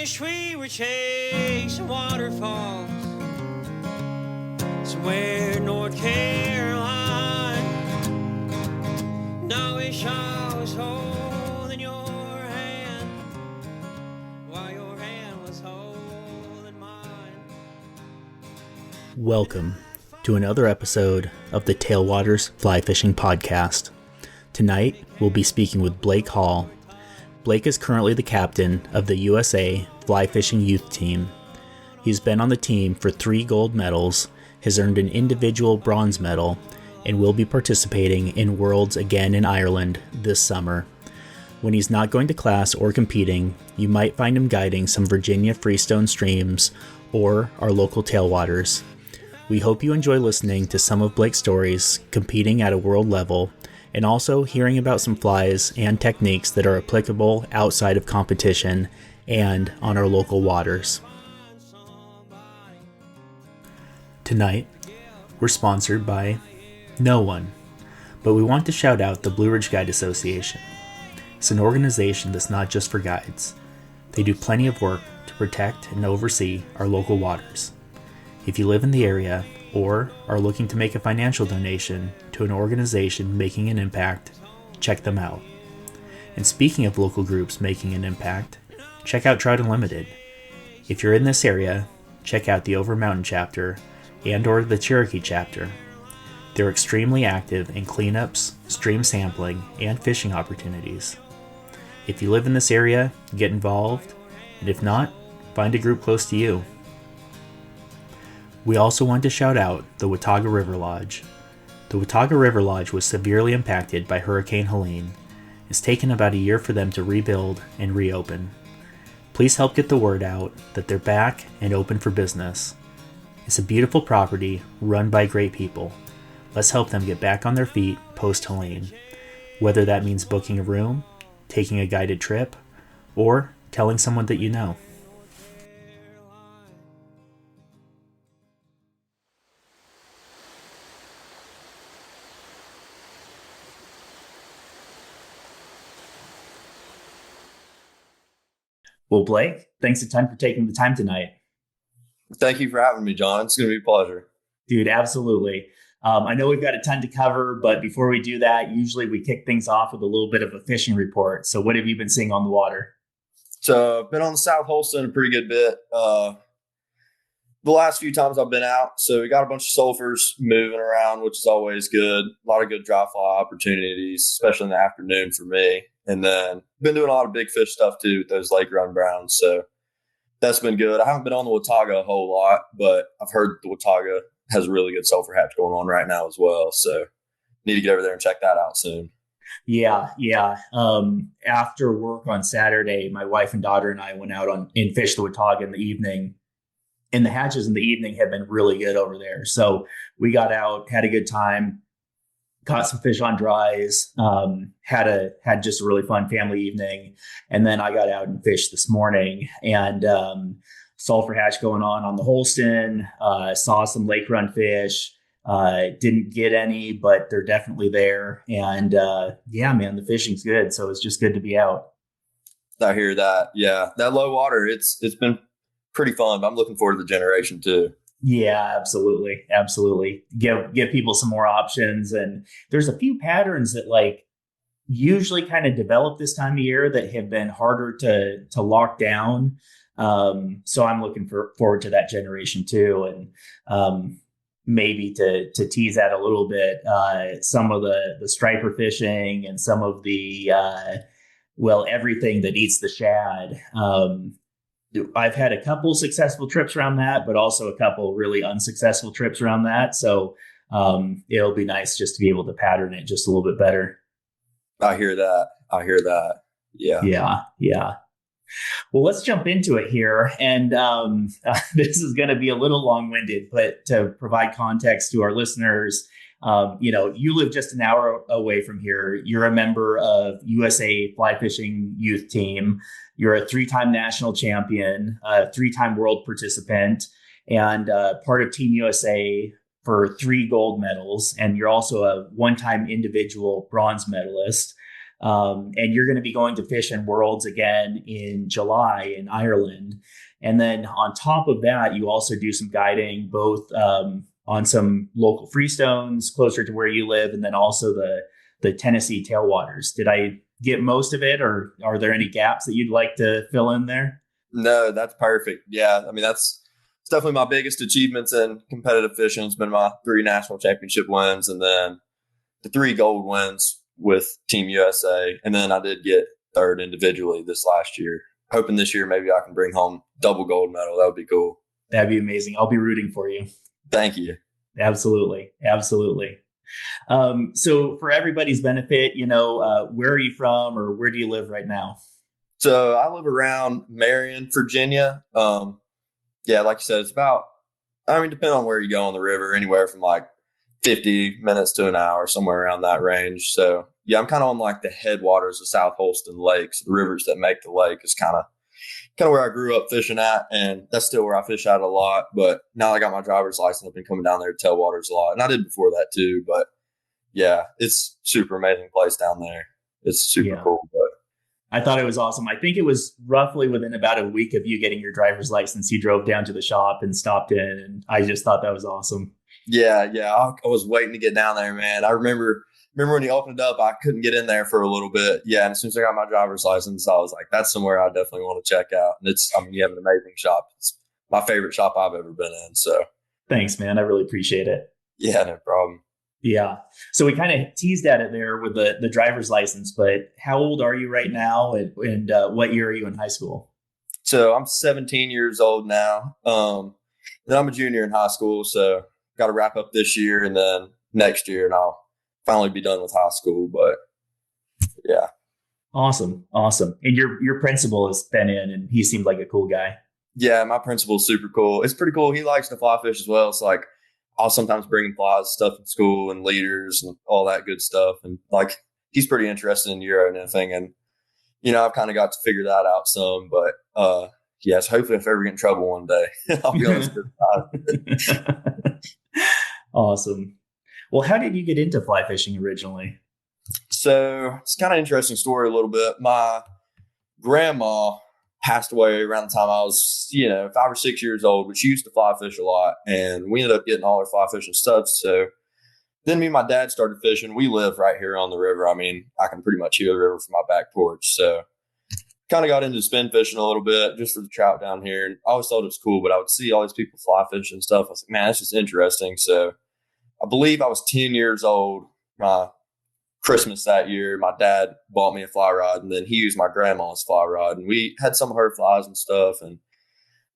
wish we were chasing waterfalls somewhere in North Carolina. And I wish I was holding your hand while your hand was holding mine. Welcome to another episode of the Tailwaters Fly Fishing Podcast. Tonight, we'll be speaking with Blake Hall. Blake is currently the captain of the USA Fly Fishing Youth Team. He's been on the team for 3 gold medals, has earned an individual bronze medal, and will be participating in Worlds again in Ireland this summer. When he's not going to class or competing, you might find him guiding some Virginia freestone streams or our local tailwaters. We hope you enjoy listening to some of Blake's stories competing at a world level, and also hearing about some flies and techniques that are applicable outside of competition and on our local waters. Tonight, we're sponsored by no one, but we want to shout out the Blue Ridge Guide Association. It's an organization that's not just for guides. They do plenty of work to protect and oversee our local waters. If you live in the area or are looking to make a financial donation to an organization making an impact, check them out. And speaking of local groups making an impact, check out Trout Unlimited. If you're in this area, check out the Over Mountain chapter and or the Cherokee chapter. They're extremely active in cleanups, stream sampling, and fishing opportunities. If you live in this area, get involved, and if not, find a group close to you. We also want to shout out the Watauga River Lodge. The Watauga River Lodge was severely impacted by Hurricane Helene. It's taken about a year for them to rebuild and reopen. Please help get the word out that they're back and open for business. It's a beautiful property run by great people. Let's help them get back on their feet post-Helene. Whether that means booking a room, taking a guided trip, or telling someone that you know. Well, Blake, thanks a ton for taking the time tonight. Thank you for having me, John. It's going to be a pleasure. Dude, absolutely. I know we've got a ton to cover, but before we do that, usually we kick things off with a little bit of a fishing report. So what have you been seeing on the water? So I've been on the South Holston a pretty good bit. The last few times I've been out, so we got a bunch of sulfurs moving around, which is always good. A lot of good dry fly opportunities, especially in the afternoon for me. And then been doing a lot of big fish stuff too with those lake run browns. So that's been good. I haven't been on the Watauga a whole lot, but I've heard the Watauga has a really good sulfur hatch going on right now as well. So need to get over there and check that out soon. Yeah. After work on Saturday, my wife and daughter and I went out and fished the Watauga in the evening. And the hatches in the evening have been really good over there. So we got out, had a good time, caught some fish on dries, had just a really fun family evening. And then I got out and fished this morning, and sulfur hatch going on the Holston, saw some lake run fish, didn't get any, but they're definitely there. And yeah, man, the fishing's good. So it's just good to be out. I hear that. Yeah. That low water, it's been pretty fun, but I'm looking forward to the generation too. Yeah, absolutely. Give people some more options. And there's a few patterns that like usually kind of develop this time of year that have been harder to lock down. So I'm looking forward to that generation too. And maybe to tease out a little bit, some of the striper fishing and some of the, everything that eats the shad. I've had a couple successful trips around that, but also a couple really unsuccessful trips around that. So it'll be nice just to be able to pattern it just a little bit better. I hear that. Yeah. Well, let's jump into it here. And this is going to be a little long-winded, but to provide context to our listeners, you live just an hour away from here. You're a member of USA Fly Fishing Youth Team. You're a 3-time national champion, a 3-time world participant, and part of Team USA for 3 gold medals. And you're also a 1-time individual bronze medalist. And you're going to be going to Fish and Worlds again in July in Ireland. And then on top of that, you also do some guiding both on some local freestones closer to where you live, and then also the Tennessee Tailwaters. Did I get most of it, or are there any gaps that you'd like to fill in there? No, that's perfect. Yeah, I mean it's definitely my biggest achievements in competitive fishing. It's been my 3 national championship wins, and then the 3 gold wins with Team USA, and then I did get 3rd individually this last year. Hoping this year maybe I can bring home double gold medal. That would be cool. That'd be amazing. I'll be rooting for you. Thank you. Absolutely. Absolutely. So for everybody's benefit, where are you from, or where do you live right now? So I live around Marion, Virginia. Yeah, like you said, it's about, depending on where you go on the river, anywhere from like 50 minutes to an hour, somewhere around that range. So yeah, I'm kind of on like the headwaters of South Holston Lakes. The rivers that make the lake is kind of where I grew up fishing at, and that's still where I fish at a lot. But now I got my driver's license, I've been coming down there to Tailwaters a lot, and I did before that too. But yeah, it's super amazing place down there. It's super cool. But I thought it was awesome. I think it was roughly within about a week of you getting your driver's license, you drove down to the shop and stopped in, and I just thought that was awesome. Yeah. I was waiting to get down there, man. I remember when you opened it up, I couldn't get in there for a little bit. Yeah, and as soon as I got my driver's license, I was like, that's somewhere I definitely want to check out. And you have an amazing shop. It's my favorite shop I've ever been in. So thanks, man. I really appreciate it. Yeah, no problem. Yeah. So we kind of teased at it there with the driver's license, but how old are you right now, and what year are you in high school? So I'm 17 years old now. Then I'm a junior in high school, so got to wrap up this year and then next year, and I'll finally be done with high school. But yeah. Awesome. And your principal has been in, and he seemed like a cool guy. Yeah, my principal's super cool. It's pretty cool. He likes to fly fish as well. So like I'll sometimes bring him flies, stuff in school and leaders and all that good stuff. And like he's pretty interested in Euro and everything. And I've kind of got to figure that out some. But yes, hopefully if I ever get in trouble one day, I'll be on this good side. Awesome. Well, how did you get into fly fishing originally? So it's kind of an interesting story a little bit. My grandma passed away around the time I was, 5 or 6 years old, but she used to fly fish a lot, and we ended up getting all our fly fishing stuff. So then me and my dad started fishing. We live right here on the river. I mean, I can pretty much hear the river from my back porch. So kind of got into spin fishing a little bit just for the trout down here. And I always thought it was cool, but I would see all these people fly fishing and stuff. I was like, man, that's just interesting. So I believe I was 10 years old. My Christmas that year, my dad bought me a fly rod, and then he used my grandma's fly rod, and we had some of her flies and stuff and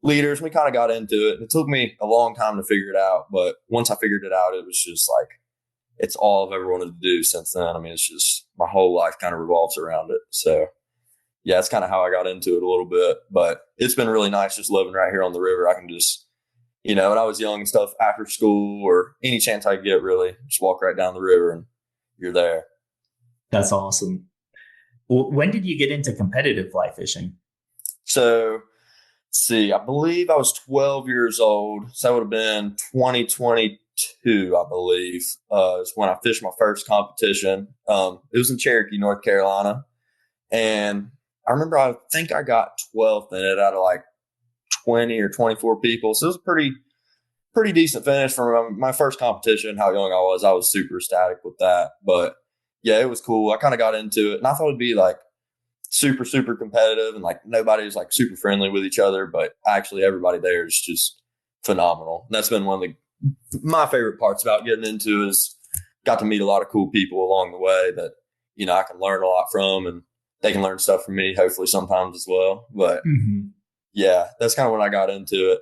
leaders. We kind of got into it, and it took me a long time to figure it out. But once I figured it out, it was just like, it's all I've ever wanted to do since then. I mean, it's just my whole life kind of revolves around it. So yeah, it's kind of how I got into it a little bit, but it's been really nice just living right here on the river. I can just, when I was young and stuff, after school or any chance I get, really just walk right down the river and you're there. That's awesome. Well, when did you get into competitive fly fishing? So, let's see, I believe I was 12 years old. So that would have been 2022, I believe, is when I fished my first competition. It was in Cherokee, North Carolina. And I remember, I think I got 12th in it out of like 20 or 24 people. So it was a pretty decent finish for my first competition. How young I was super ecstatic with that. But yeah, it was cool. I kind of got into it, and I thought it'd be like super, super competitive, and like nobody's like super friendly with each other, but actually everybody there is just phenomenal. And that's been one of my favorite parts about getting into is got to meet a lot of cool people along the way that, I can learn a lot from, and they can learn stuff from me, hopefully sometimes as well. But yeah, that's kind of when I got into it.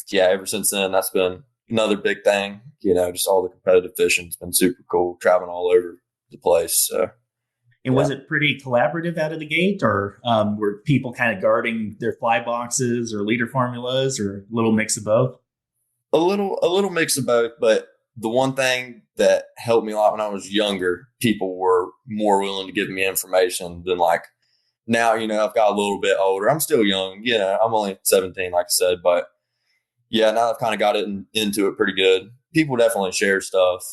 Yeah, ever since then, that's been another big thing, just all the competitive fishing's been super cool, traveling all over the place. So, and was it pretty collaborative out of the gate, or were people kind of guarding their fly boxes or leader formulas, or a little mix of both? A little mix of both, but the one thing that helped me a lot when I was younger, people were more willing to give me information than like now. I've got a little bit older. I'm still young, I'm only 17, like I said, but yeah, now I've kind of got into it pretty good. People definitely share stuff.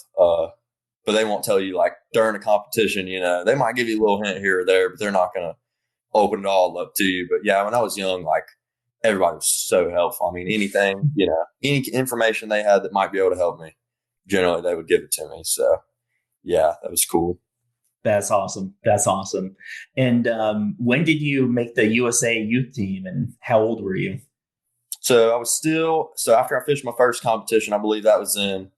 but they won't tell you like during a competition, they might give you a little hint here or there, but they're not going to open it all up to you. But yeah, when I was young, like everybody was so helpful. I mean, anything, any information they had that might be able to help me, generally they would give it to me. So yeah, that was cool. That's awesome. That's awesome. And when did you make the USA youth team and how old were you? So after I fished my first competition, I believe that was in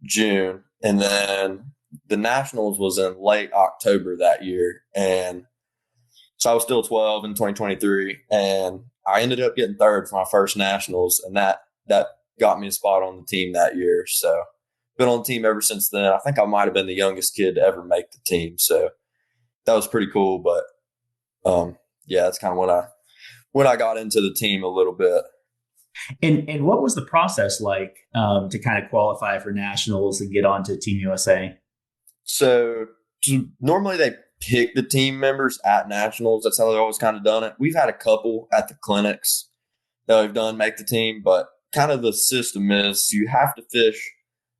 June. And then the nationals was in late October that year. And so I was still 12 in 2023. And I ended up getting third for my first nationals. And that got me a spot on the team that year. So been on the team ever since then. I think I might have been the youngest kid to ever make the team. So that was pretty cool. But yeah, that's kind of when I got into the team a little bit. And what was the process like to kind of qualify for nationals and get onto Team USA? So normally they pick the team members at nationals. That's how they've always kind of done it. We've had a couple at the clinics that we've done make the team, but kind of the system is you have to fish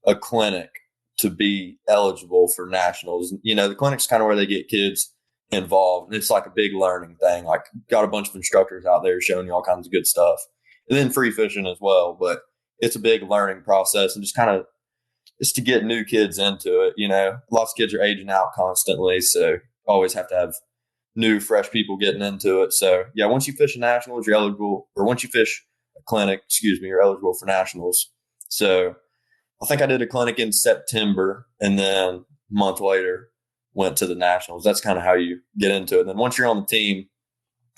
a clinic to be eligible for nationals. The clinic's kind of where they get kids involved, and it's like a big learning thing. Like, got a bunch of instructors out there showing you all kinds of good stuff, and then free fishing as well. But it's a big learning process, and just kind of it's to get new kids into it. Lots of kids are aging out constantly, so you always have to have new, fresh people getting into it. So yeah, once you fish a nationals, you're eligible, or once you fish a clinic, you're eligible for nationals. So I think I did a clinic in September, and then a month later went to the nationals. That's kind of how you get into it. And then once you're on the team,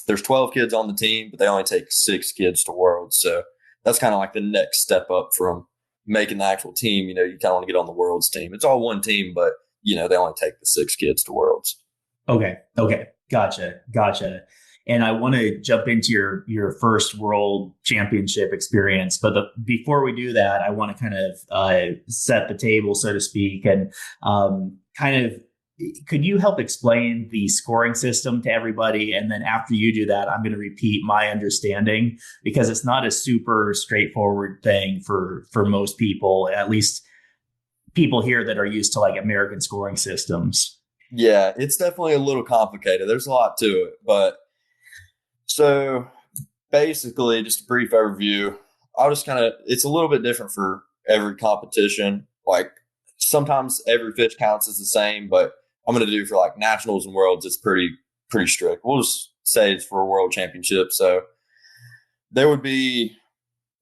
there's 12 kids on the team, but they only take 6 kids to Worlds. So that's kind of like the next step up from making the actual team. You kind of want to get on the Worlds team. It's all one team, but they only take the 6 kids to Worlds. Okay. Gotcha. And I want to jump into your first world championship experience. But before we do that, I want to kind of set the table, so to speak. And could you help explain the scoring system to everybody? And then after you do that, I'm going to repeat my understanding, because it's not a super straightforward thing for most people, at least people here that are used to like American scoring systems. Yeah, it's definitely a little complicated. There's a lot to it, but so basically, just a brief overview. It's a little bit different for every competition. Like, sometimes every fish counts as the same, but I'm going to do for like nationals and worlds, it's pretty strict. We'll just say it's for a world championship. So there would be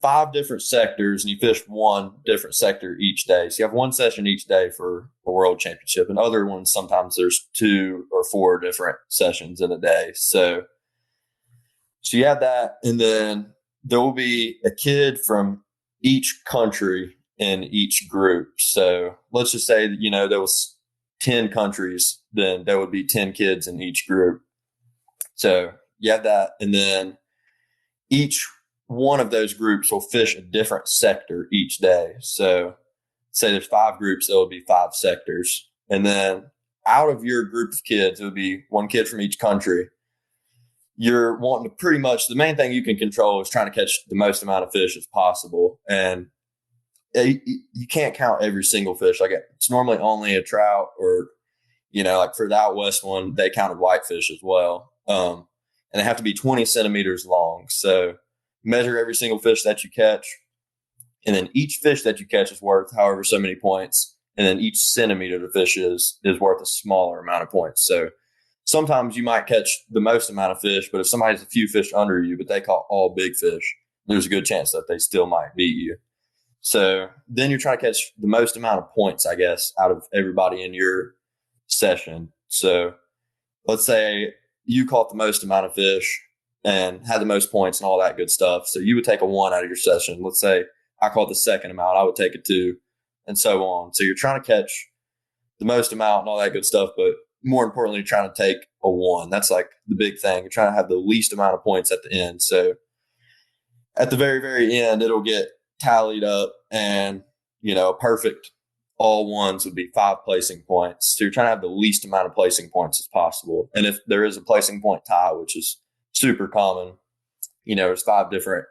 5 different sectors, and you fish one different sector each day. So you have one session each day for a world championship, and other ones, sometimes there's 2 or 4 different sessions in a day. So you have that, and then there will be a kid from each country in each group. So let's just say that, there was 10 countries, then there would be 10 kids in each group. So you have that, and then each one of those groups will fish a different sector each day. So say there's 5 groups, there will be 5 sectors. And then out of your group of kids, it would be 1 kid from each country. You're wanting to pretty much, the main thing you can control is trying to catch the most amount of fish as possible. And you can't count every single fish. Like, it's normally only a trout, or, like for the out west one, they counted whitefish as well. And they have to be 20 centimeters long. So measure every single fish that you catch. And then each fish that you catch is worth however so many points. And then each centimeter the fish is worth a smaller amount of points. So sometimes you might catch the most amount of fish, but if somebody's a few fish under you, but they caught all big fish, there's a good chance that they still might beat you. So then you're trying to catch the most amount of points, I guess, out of everybody in your session. So let's say you caught the most amount of fish and had the most points and all that good stuff. So you would take a 1 out of your session. Let's say I caught the second amount, I would take a 2, and so on. So you're trying to catch the most amount and all that good stuff, but more importantly, you're trying to take a 1. That's like the big thing. You're trying to have the least amount of points at the end. So at the very, very end, it'll get tallied up, and a perfect all ones would be 5 placing points. So you're trying to have the least amount of placing points as possible. And if there is a placing point tie, which is super common, there's 5 different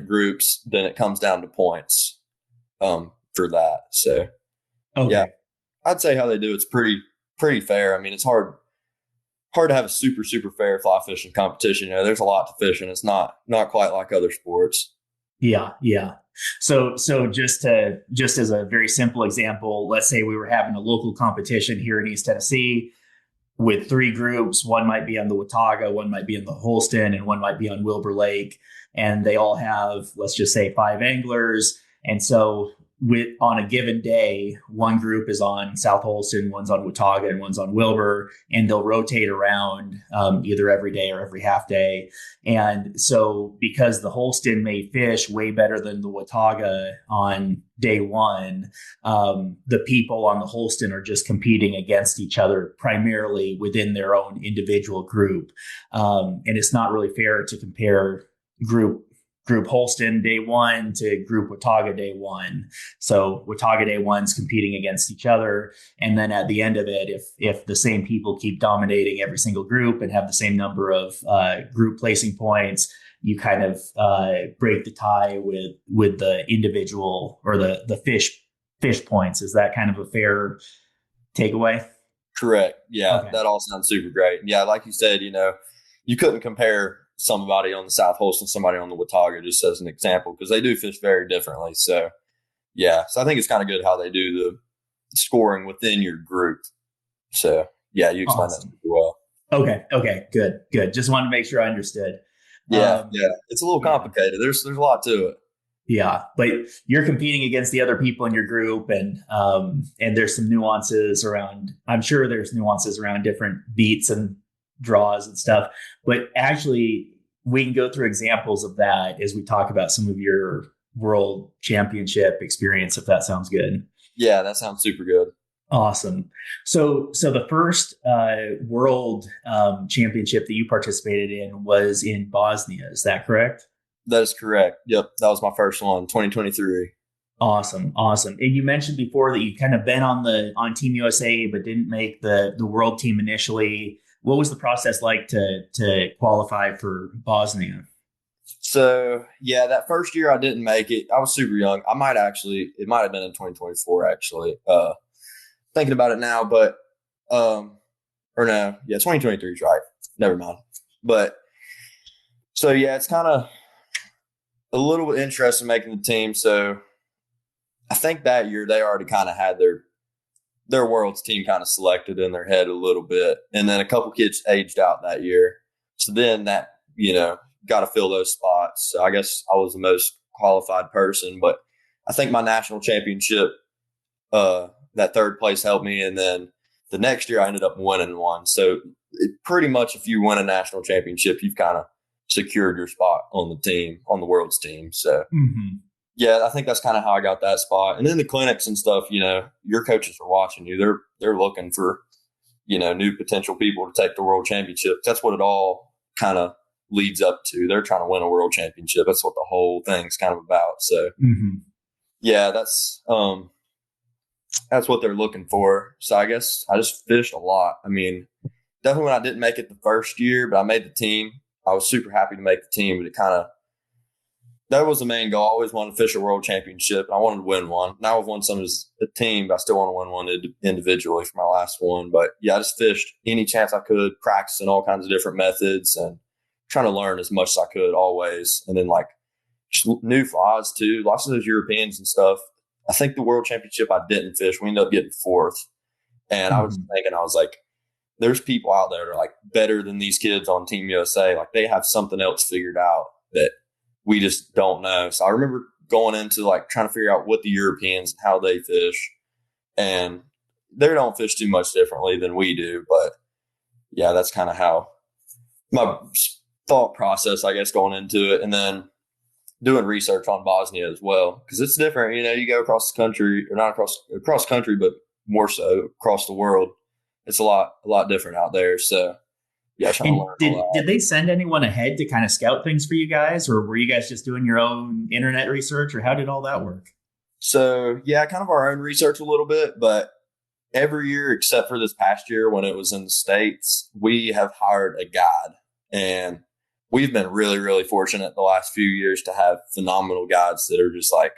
groups, then it comes down to points for that. So okay. Yeah, I'd say how they do it's pretty fair. I mean, it's hard to have a super fair fly fishing competition. You know, there's a lot to fish, and it's not quite like other sports. Yeah, yeah. So just as a very simple example, let's say we were having a local competition here in East Tennessee with three groups. One might be on the Watauga, one might be in the Holston, and one might be on Wilbur Lake. And they all have, let's just say, 5 anglers. And so on a given day, one group is on South Holston, one's on Watauga, and one's on Wilbur, and they'll rotate around either every day or every half day. And so because the Holston may fish way better than the Watauga on day one, the people on the Holston are just competing against each other primarily within their own individual group. And it's not really fair to compare group Holston day one to group Watauga day one. So Watauga day one's competing against each other. And then at the end of it, if the same people keep dominating every single group and have the same number of group placing points, you kind of break the tie with the individual or the fish points. Is that kind of a fair takeaway? Correct. Yeah, Okay. that all sounds super great. Yeah, like you said, you know, you couldn't compare somebody on the South Holston, somebody on the Watauga, just as an example, because they do fish very differently. So, yeah. So I think it's kind of good how they do the scoring within your group. So, yeah, you explained that super well. Okay. Good. Just wanted to make sure I understood. Yeah. It's a little complicated. There's a lot to it. Yeah, but you're competing against the other people in your group, and there's some nuances around. I'm sure there's nuances around different beats and draws and stuff. But actually, we can go through examples of that as we talk about some of your world championship experience, if that sounds good. Yeah, that sounds super good. Awesome. So the first world championship that you participated in was in Bosnia. Is that correct? That is correct. Yep, that was my first one, 2023. Awesome. And you mentioned before that you kind of been on Team USA, but didn't make the world team initially. What was the process like to qualify for Bosnia? So yeah, that first year I didn't make it. I was super young. It might have been in 2024 actually. Thinking about it now, but or no, yeah, 2023 is right. Never mind. But so yeah, it's kind of a little bit interesting making the team. So I think that year they already kind of had their world's team kind of selected in their head a little bit. And then a couple kids aged out that year. So then that, you know, got to fill those spots. So I guess I was the most qualified person, but I think my national championship, that third place helped me. And then the next year I ended up winning one. So pretty much if you win a national championship, you've kind of secured your spot on the team, on the world's team. So yeah, I think that's kind of how I got that spot. And then the clinics and stuff, you know, your coaches are watching you. They're looking for, you know, new potential people to take the world championship. That's what it all kind of leads up to. They're trying to win a world championship. That's what the whole thing's kind of about. So yeah, that's what they're looking for. So I guess I just fished a lot. I mean, definitely when I didn't make it the first year, but I made the team. I was super happy to make the team, but that was the main goal. I always wanted to fish a world championship. I wanted to win one. Now I've won some as a team, but I still want to win one individually for my last one. But yeah, I just fished any chance I could, practicing all kinds of different methods and trying to learn as much as I could always. And then like just new flies too. Lots of those Europeans and stuff. I think the world championship I didn't fish. We ended up getting 4th. And I was thinking, I was like, there's people out there that are like better than these kids on Team USA. Like they have something else figured out that we just don't know. So I remember going into like trying to figure out what the Europeans, how they fish, and they don't fish too much differently than we do. But yeah, that's kind of how my thought process, I guess, going into it. And then doing research on Bosnia as well, because it's different. You know, you go across the country, or not across country, but more so across the world. It's a lot different out there. So yeah, trying to learn. Did they send anyone ahead to kind of scout things for you guys, or were you guys just doing your own internet research, or how did all that work? So yeah, kind of our own research a little bit, but every year except for this past year when it was in the States, we have hired a guide, and we've been really, really fortunate the last few years to have phenomenal guides that are just like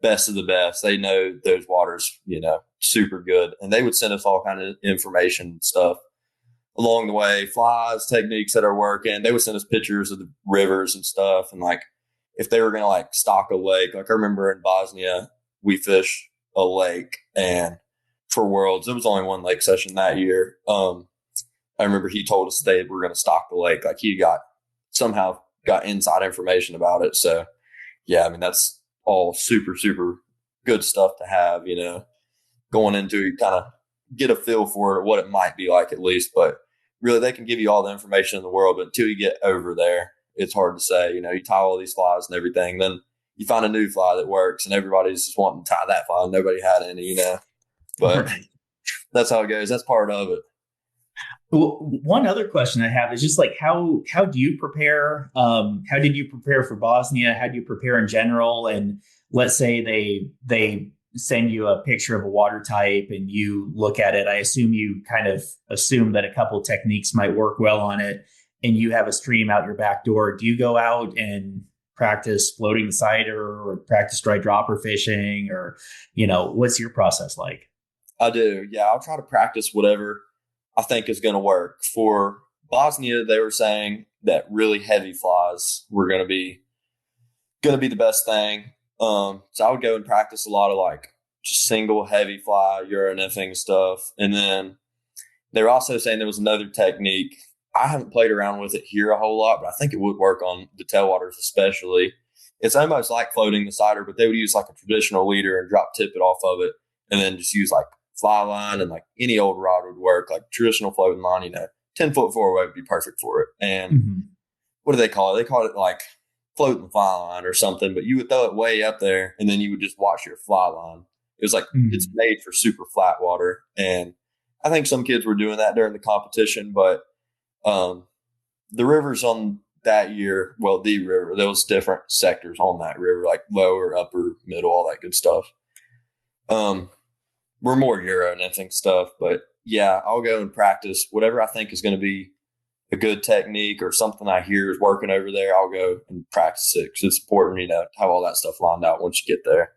best of the best. They know those waters, you know, super good. And they would send us all kind of information and stuff along the way, flies, techniques that are working. They would send us pictures of the rivers and stuff. And like, if they were going to like stock a lake, like I remember in Bosnia, we fished a lake, and for Worlds, there was only one lake session that year. I remember he told us they were going to stock the lake. Like he somehow got inside information about it. So yeah, I mean, that's all super, super good stuff to have, going into kind of get a feel for it, what it might be like at least. But really, they can give you all the information in the world, but until you get over there, it's hard to say. You tie all these flies and everything, then you find a new fly that works, and everybody's just wanting to tie that fly, and nobody had any, But that's how it goes. That's part of it. Well, one other question I have is just like how do you prepare? How did you prepare for Bosnia? How do you prepare in general? And let's say they send you a picture of a water type and you look at it. I assume you kind of assume that a couple techniques might work well on it, and you have a stream out your back door. Do you go out and practice floating the cider or practice dry dropper fishing, or what's your process like? I do. Yeah, I'll try to practice whatever I think is going to work. For Bosnia, they were saying that really heavy flies were going to be the best thing. So I would go and practice a lot of like just single heavy fly, Euro-nymphing stuff. And then they were also saying there was another technique. I haven't played around with it here a whole lot, but I think it would work on the tailwaters especially. It's almost like floating the cider, but they would use like a traditional leader and drop tip it off of it, and then just use like fly line, and like any old rod would work, like traditional floating line, 10-foot four-way would be perfect for it. And what do they call it? They call it like floating fly line or something, but you would throw it way up there and then you would just watch your fly line. It was like, it's made for super flat water. And I think some kids were doing that during the competition, but the rivers on that year, the river, there was different sectors on that river, like lower, upper, middle, all that good stuff. We're more Euro nymphing stuff, but yeah, I'll go and practice whatever I think is going to be a good technique or something I hear is working over there. I'll go and practice it because it's important, to have all that stuff lined out once you get there.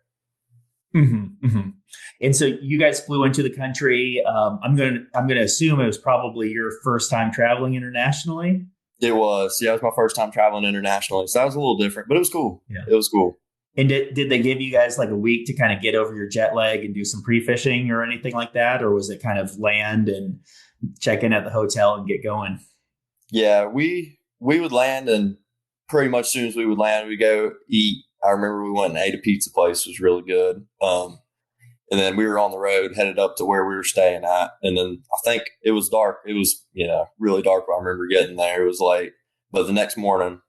And so you guys flew into the country. I'm gonna assume it was probably your first time traveling internationally. It was, yeah, it was my first time traveling internationally, so that was a little different, but it was cool. Yeah, it was cool. And did they give you guys like a week to kind of get over your jet lag and do some pre-fishing or anything like that, or was it kind of land and check in at the hotel and get going? Yeah, we would land, and pretty much as soon as we would land, we go eat. I remember we went and ate a pizza place. It was really good. And then we were on the road headed up to where we were staying at. And then I think it was dark. It was, really dark. I remember getting there. It was late. But the next morning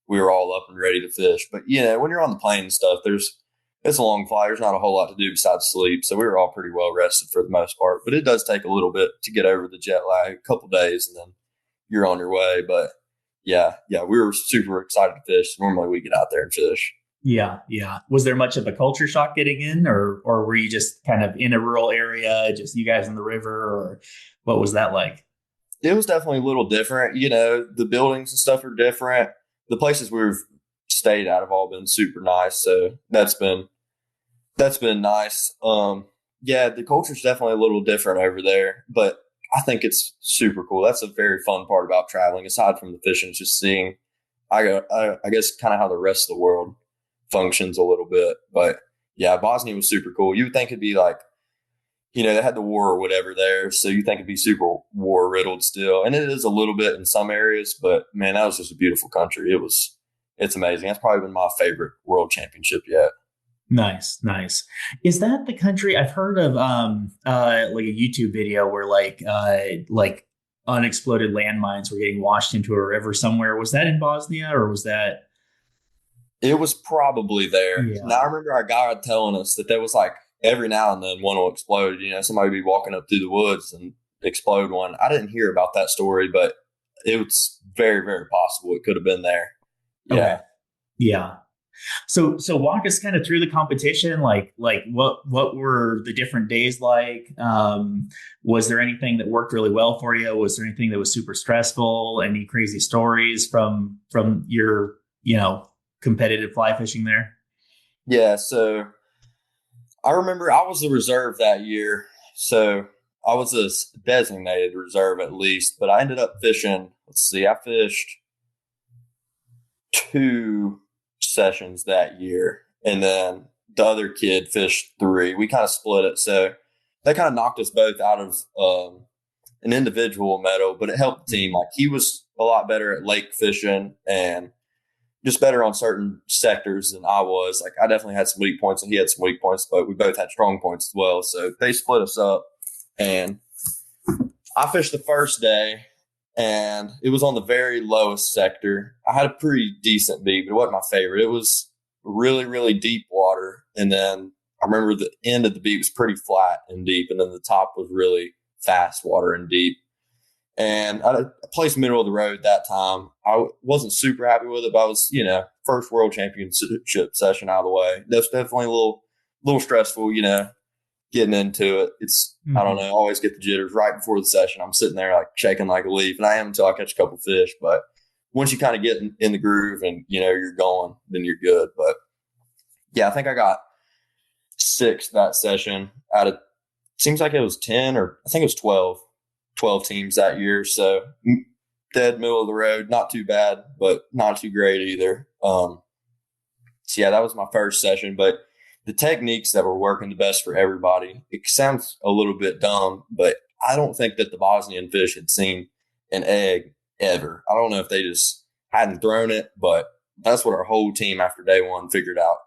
we were all up and ready to fish. But, when you're on the plane and stuff, it's a long flight. There's not a whole lot to do besides sleep. So we were all pretty well rested for the most part. But it does take a little bit to get over the jet lag, a couple days, and then you're on your way. But yeah, we were super excited to fish. Normally we get out there and fish. Yeah. Was there much of a culture shock getting in, or were you just kind of in a rural area, just you guys in the river, or what was that like? It was definitely a little different. The buildings and stuff are different. The places we've stayed at have all been super nice. So that's been nice. Yeah, the culture's definitely a little different over there, but I think it's super cool. That's a very fun part about traveling, aside from the fishing, is just seeing, I guess, kind of how the rest of the world functions a little bit. But yeah, Bosnia was super cool. You would think it'd be like, they had the war or whatever there, so you think it'd be super war riddled still, and it is a little bit in some areas. But man, that was just a beautiful country. It's amazing. That's probably been my favorite world championship yet. Nice. Is that the country I've heard of? Like a YouTube video where like unexploded landmines were getting washed into a river somewhere. Was that in Bosnia, or was that? It was probably there. Yeah. Now, I remember our guide telling us that there was like every now and then one will explode. Somebody would be walking up through the woods and explode one. I didn't hear about that story, but it's very, very possible it could have been there. Yeah. Okay. Yeah. So walk us kind of through the competition. Like what were the different days like? Was there anything that worked really well for you? Was there anything that was super stressful? Any crazy stories from your, competitive fly fishing there? Yeah. So I remember I was the reserve that year. So I was a designated reserve at least, but I ended up fishing. Let's see, I fished 2 sessions that year. And then the other kid fished 3. We kind of split it. So they kind of knocked us both out of an individual medal, but it helped the team. Like he was a lot better at lake fishing and just better on certain sectors than I was. Like I definitely had some weak points and he had some weak points, but we both had strong points as well. So they split us up and I fished the first day and it was on the very lowest sector. I had a pretty decent beat, but it wasn't my favorite. It was really, really deep water. And then I remember the end of the beat was pretty flat and deep. And then the top was really fast water and deep. And I placed middle of the road that time. I wasn't super happy with it, but I was, first world championship session out of the way. That's definitely a little stressful, getting into it. It's, I don't know, I always get the jitters right before the session. I'm sitting there like shaking like a leaf, and I am until I catch a couple fish. But once you kind of get in the groove and, you're going, then you're good. But yeah, I think I got 6 that session out of, seems like it was 10 or I think it was 12 teams that year. So dead middle of the road, not too bad, but not too great either. So yeah, that was my first session, but the techniques that were working the best for everybody, it sounds a little bit dumb, but I don't think that the Bosnian fish had seen an egg ever. I don't know if they just hadn't thrown it, but that's what our whole team after day 1 figured out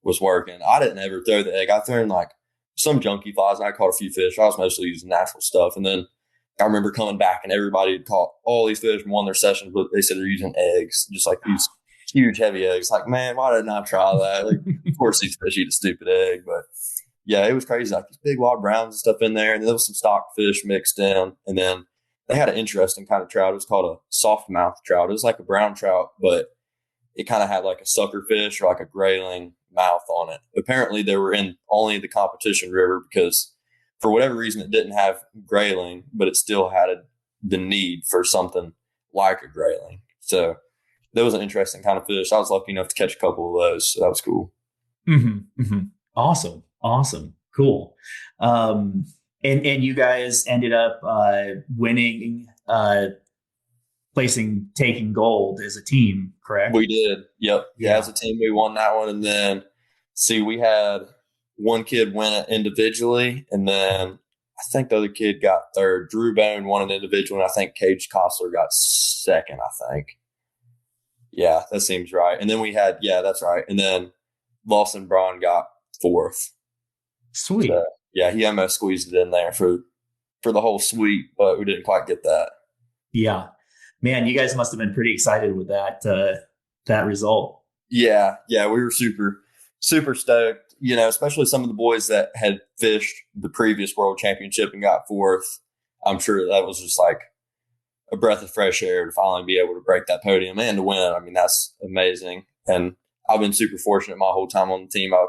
was working. I didn't ever throw the egg. I threw in like some junky flies and I caught a few fish. I was mostly using natural stuff. And then I remember coming back and everybody had caught all these fish and won their sessions, but they said they're using eggs, just like these huge, heavy eggs. Like, man, why didn't I try that? Like, of course, these fish eat a stupid egg. But yeah, it was crazy. Like these big wild browns and stuff in there. And there was some stock fish mixed in. And then they had an interesting kind of trout. It was called a soft mouth trout. It was like a brown trout, but it kind of had like a sucker fish or like a grayling mouth on it. Apparently, they were in only the competition river because for whatever reason, it didn't have grayling, but it still had the need for something like a grayling. So that was an interesting kind of fish. I was lucky enough to catch a couple of those. So that was cool. Awesome. Cool. And you guys ended up winning, taking gold as a team, correct? We did. Yep. Yeah, as a team, we won that one. And then, we had one kid win it individually, and then I think the other kid got third. Drew Bone won an individual, and I think Cage Kostler got second, I think. Yeah, that seems right. And then we had, that's right. And then Lawson Braun got 4th. Sweet. So, yeah, he almost squeezed it in there for the whole suite, but we didn't quite get that. Yeah. Man, you guys must have been pretty excited with that result. Yeah, we were super, super stoked. Especially some of the boys that had fished the previous world championship and got 4th. I'm sure that was just like a breath of fresh air to finally be able to break that podium and to win. I mean, that's amazing. And I've been super fortunate my whole time on the team. I've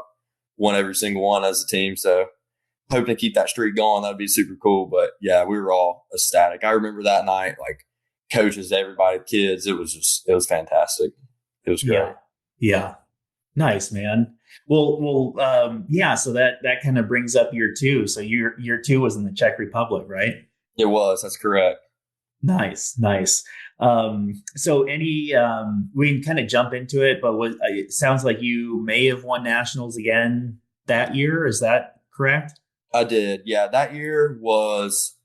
won every single one as a team. So hoping to keep that streak going. That'd be super cool. But yeah, we were all ecstatic. I remember that night, like coaches, everybody, kids, it was fantastic. It was great. Yeah. Nice, man. Well, so that kind of brings up year 2. So year 2 was in the Czech Republic, right? It was. That's correct. Nice. So we can kind of jump into it, but it sounds like you may have won nationals again that year. Is that correct? I did. Yeah. That year was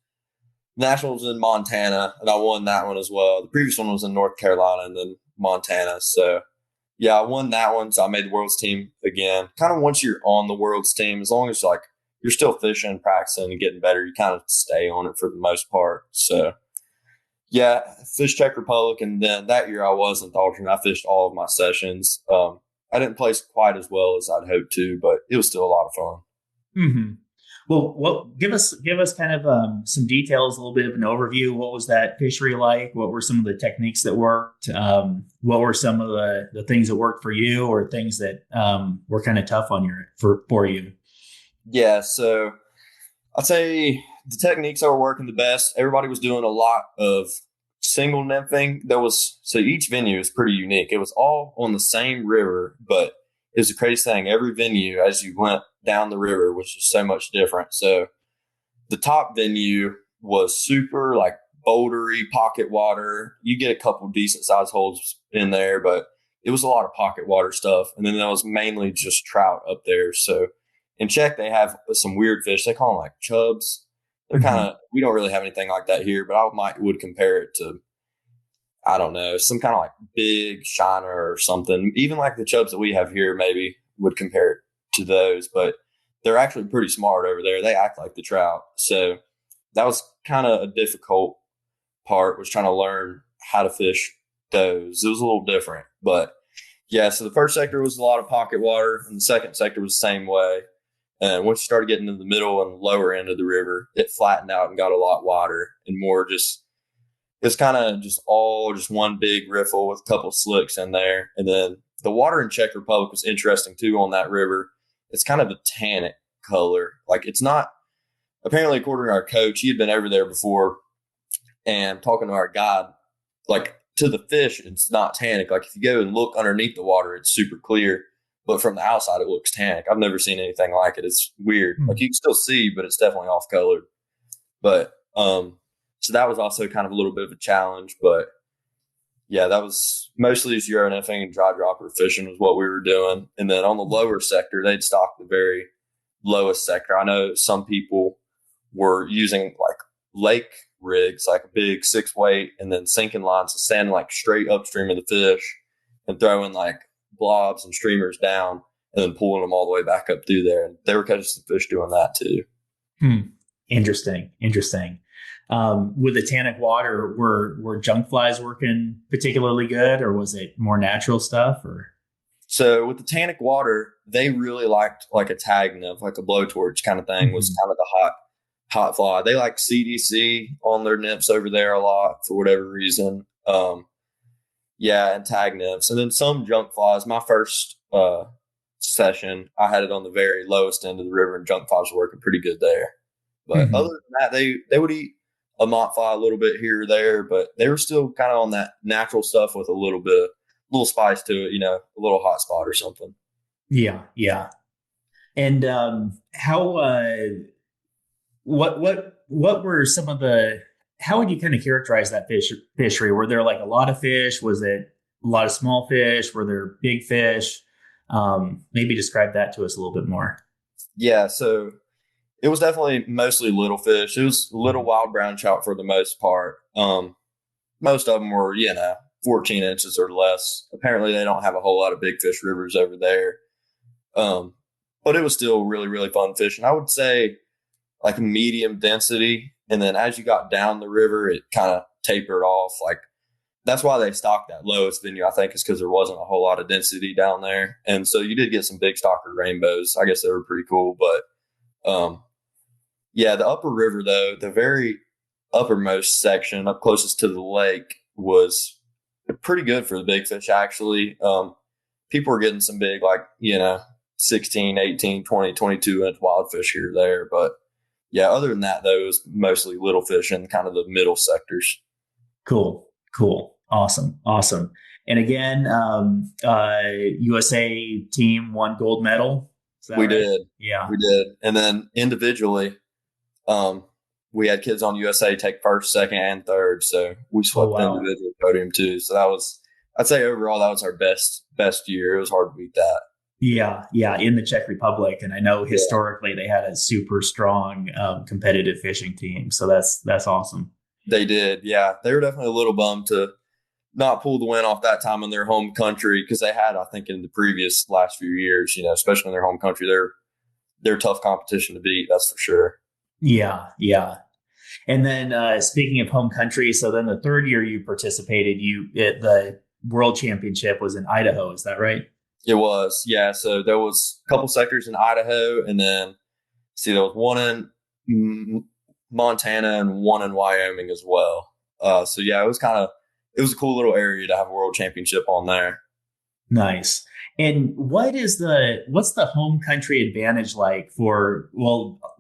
nationals in Montana, and I won that one as well. The previous one was in North Carolina and then Montana. So yeah, I won that one. So I made the world's team again. Kind of once you're on the world's team, as long as like you're still fishing, practicing, and getting better, you kind of stay on it for the most part. So yeah, fished Czech Republic, and then that year I wasn't the alternate. I fished all of my sessions. I didn't place quite as well as I'd hoped to, but it was still a lot of fun. Mm-hmm. Well, give us kind of some details, a little bit of an overview. What was that fishery like? What were some of the techniques that worked? What were some of the things that worked for you, or things that were kind of tough for you? Yeah, so I'd say the techniques that were working the best. Everybody was doing a lot of single nymphing. So each venue is pretty unique. It was all on the same river, but it was the crazy thing. Every venue, as you went down the river was just so much different. So the top venue was super like bouldery pocket water. You get a couple decent sized holes in there, but it was a lot of pocket water stuff. And then there was mainly just trout up there. So in Czech, they have some weird fish. They call them like chubs. They're kind of, we don't really have anything like that here, but would compare it to, I don't know, some kind of like big shiner or something. Even like the chubs that we have here maybe would compare it to those, but they're actually pretty smart over there. They act like the trout. So that was kind of a difficult part, was trying to learn how to fish those. It was a little different, but yeah. So the first sector was a lot of pocket water, and the second sector was the same way. And once you started getting into the middle and lower end of the river, it flattened out and got a lot wider and more just, it's kind of just all just one big riffle with a couple slicks in there. And then the water in Czech Republic was interesting too on that river. It's kind of a tannic color. Like it's not, apparently according to our coach, he had been over there before and talking to our guide, like to the fish, it's not tannic. Like if you go and look underneath the water, it's super clear. But from the outside, it looks tannic. I've never seen anything like it. It's weird. Like you can still see, but it's definitely off colored. But so that was also kind of a little bit of a challenge. But yeah, that was mostly just Euro nymphing and dry dropper fishing was what we were doing. And then on the lower sector, they'd stock the very lowest sector. I know some people were using like lake rigs, like a big 6-weight, and then sinking lines to stand like straight upstream of the fish and throwing like blobs and streamers down and then pulling them all the way back up through there. And they were catching some fish doing that too. Interesting. With the tannic water, were junk flies working particularly good, or was it more natural stuff? Or so with the tannic water, they really liked like a tag nymph, like a blowtorch kind of thing was kind of the hot fly. They like CDC on their nymphs over there a lot for whatever reason. Yeah, and tag nymphs. And then some junk flies. My first session, I had it on the very lowest end of the river, and junk flies were working pretty good there. But other than that, they would eat a mott fly a little bit here or there, but they were still kind of on that natural stuff with a little spice to it, a little hot spot or something. Yeah. And what were some of how would you kind of characterize that fishery? Were there like a lot of fish? Was it a lot of small fish? Were there big fish? Maybe describe that to us a little bit more. Yeah, so it was definitely mostly little fish. It was little wild brown trout for the most part. Most of them were, 14 inches or less. Apparently they don't have a whole lot of big fish rivers over there. But it was still really, really fun fishing. I would say like medium density. And then as you got down the river, it kind of tapered off. Like that's why they stocked that lowest venue, I think, is because there wasn't a whole lot of density down there. And so you did get some big stalker rainbows. I guess they were pretty cool. But yeah, the upper river, though, the very uppermost section up closest to the lake was pretty good for the big fish, actually. People were getting some big, 16, 18, 20, 22-inch wild fish here or there. But yeah, other than that, though, it was mostly little fish in kind of the middle sectors. Cool. Awesome. And again, USA team won gold medal. We did. Yeah. We did. And then individually, we had kids on USA take first, second, and third. So we swept the individual podium too. So that was, I'd say overall, that was our best year. It was hard to beat that. Yeah, in the Czech Republic, and I know historically they had a super strong competitive fishing team. So that's awesome. They did, yeah. They were definitely a little bummed to not pull the win off that time in their home country, because they had, I think, in the previous last few years, especially in their home country, they're tough competition to beat. That's for sure. Yeah. And then speaking of home country, so then the third year you participated, the World Championship was in Idaho. Is that right? It was, yeah. So there was a couple sectors in Idaho, and then there was one in Montana and one in Wyoming as well. So yeah, it was a cool little area to have a world championship on there. Nice. And what's the home country advantage like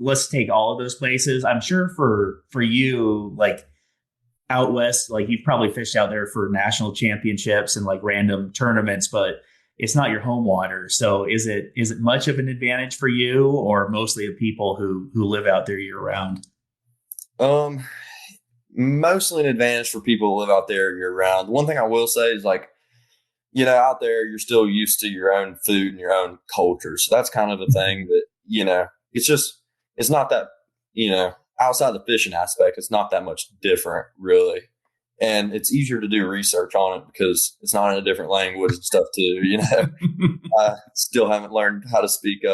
let's take all of those places. I'm sure for you, like out west, like you've probably fished out there for national championships and like random tournaments, but it's not your home water. So is it much of an advantage for you, or mostly the people who live out there year round? Mostly an advantage for people who live out there year round. One thing I will say is like, out there, you're still used to your own food and your own culture. So that's kind of a thing that, it's not that, outside the fishing aspect, it's not that much different really. And it's easier to do research on it because it's not in a different language and stuff too, I still haven't learned how to speak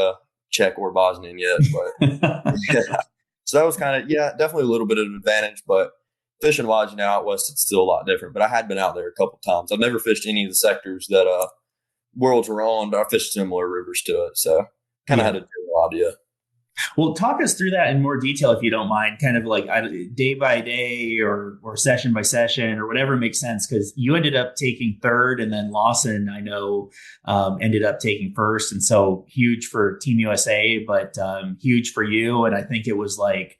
Czech or Bosnian yet, but yeah. So that was kind of, definitely a little bit of an advantage, but fishing wise, out west, it's still a lot different. But I had been out there a couple of times. I've never fished any of the sectors that Worlds were on, but I fished similar rivers to it. So kind of had a general idea. Well, talk us through that in more detail, if you don't mind, kind of like day by day or session by session or whatever makes sense. Because you ended up taking third, and then Lawson, I know, ended up taking first. And so huge for Team USA, but huge for you. And I think it was like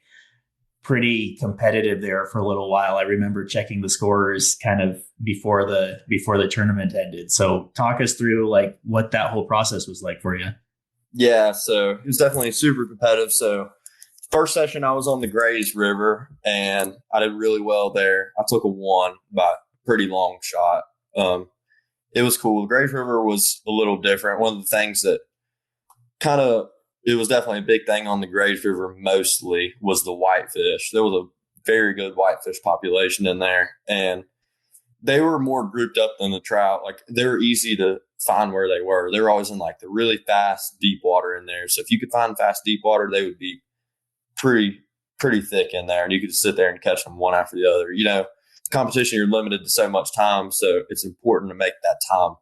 pretty competitive there for a little while. I remember checking the scores kind of before the tournament ended. So talk us through like what that whole process was like for you. Yeah, so it was definitely super competitive. So first session, I was on the Grays River, and I did really well there. I took a 1 by a pretty long shot. It was cool. The Grays River was a little different. One of the things that it was definitely a big thing on the Grays River mostly was the whitefish. There was a very good whitefish population in there, and they were more grouped up than the trout. Like, they were easy to find where they were. They were always in like the really fast deep water in there. So if you could find fast deep water, they would be pretty thick in there, and you could just sit there and catch them one after the other. Competition, you're limited to so much time, so it's important to make that time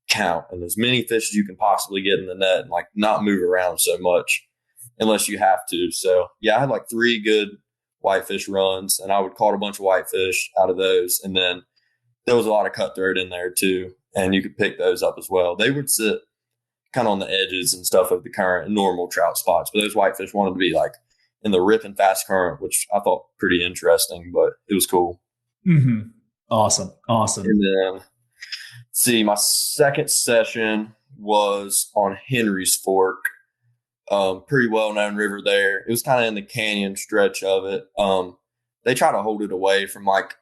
count and as many fish as you can possibly get in the net, and like not move around so much unless you have to. So I had like 3 good whitefish runs, and I would caught a bunch of whitefish out of those, and then there was a lot of cutthroat in there too, and you could pick those up as well. They would sit kind of on the edges and stuff of the current and normal trout spots, but those whitefish wanted to be like in the ripping fast current, which I thought pretty interesting, but it was cool. Mm-hmm. Awesome. And then my second session was on Henry's Fork. Pretty well-known river there. It was kind of in the canyon stretch of it. They try to hold it away from like,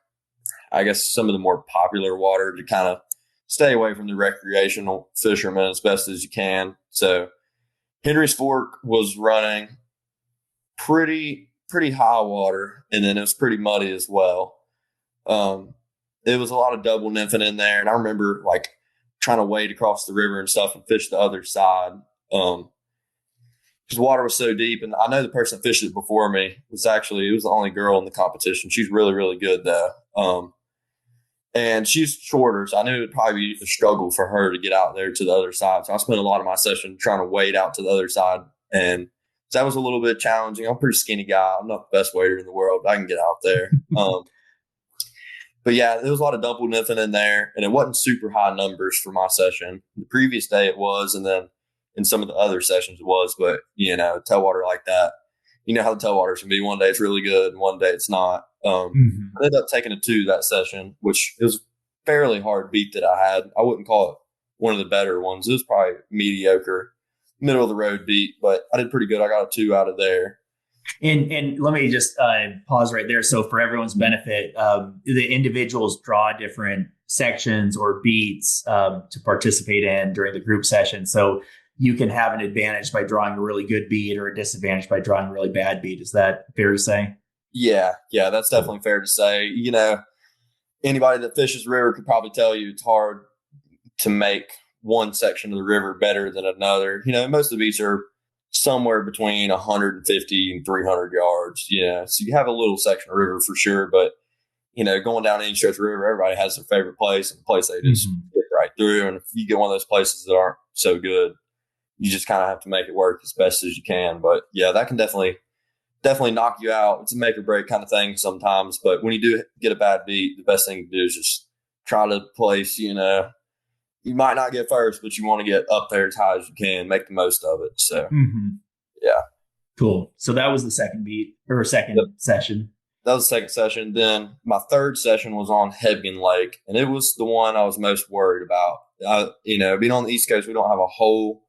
I guess, some of the more popular water to kind of stay away from the recreational fishermen as best as you can. So Henry's Fork was running pretty high water, and then it was pretty muddy as well. It was a lot of double nymphing in there, and I remember like trying to wade across the river and stuff and fish the other side. Because water was so deep, and I know the person that fished it before me was the only girl in the competition. She's really, really good though. And she's shorter, so I knew it would probably be a struggle for her to get out there to the other side. So I spent a lot of my session trying to wade out to the other side, and that was a little bit challenging. I'm a pretty skinny guy. I'm not the best wader in the world, but I can get out there. But there was a lot of double nymphing in there, and it wasn't super high numbers for my session. The previous day it was, and then in some of the other sessions it was. But, tailwater like that, you know how the tailwaters can be. One day it's really good, and one day it's not. I ended up taking a 2 that session, which it was fairly hard beat that I had. I wouldn't call it one of the better ones. It was probably mediocre, middle of the road beat, but I did pretty good. I got a 2 out of there. And let me just pause right there. So for everyone's benefit, the individuals draw different sections or beats to participate in during the group session. So you can have an advantage by drawing a really good beat or a disadvantage by drawing a really bad beat. Is that fair to say? Yeah, that's definitely fair to say. Anybody that fishes the river could probably tell you it's hard to make one section of the river better than another. Most of the beats are somewhere between 150 and 300 yards. So you have a little section of river for sure, but going down any stretch of river, everybody has their favorite place and the place they just get right through. And if you get one of those places that aren't so good, you just kind of have to make it work as best as you can. But that can definitely knock you out. It's a make or break kind of thing sometimes. But when you do get a bad beat, the best thing to do is just try to place, you might not get first, but you want to get up there as high as you can, make the most of it. So, Cool. So that was the second beat or second session. That was the second session. Then my third session was on Hebgen Lake, and it was the one I was most worried about. Being on the East Coast, we don't have a whole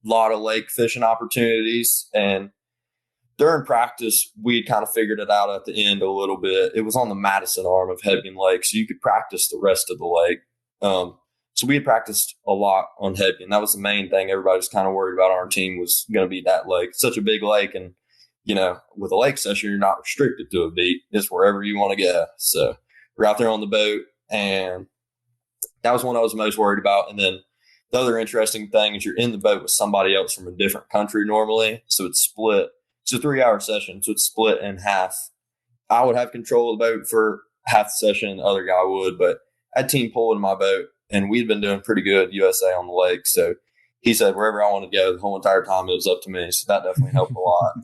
lot of lake fishing opportunities. And during practice, we kind of figured it out at the end a little bit. It was on the Madison arm of Hebgen Lake, so you could practice the rest of the lake. So we had practiced a lot on Hebgen. That was the main thing everybody was kind of worried about on our team was going to be that lake. It's such a big lake, and, with a lake session, you're not restricted to a beat. It's wherever you want to go. So we're out there on the boat, and that was one I was most worried about. And then the other interesting thing is you're in the boat with somebody else from a different country normally, so it's split. It's a 3-hour session, so it's split in half. I would have control of the boat for half the session, the other guy would, but I had team pulling my boat, and we'd been doing pretty good USA on the lake. So he said wherever I wanted to go the whole entire time, it was up to me. So that definitely helped a lot.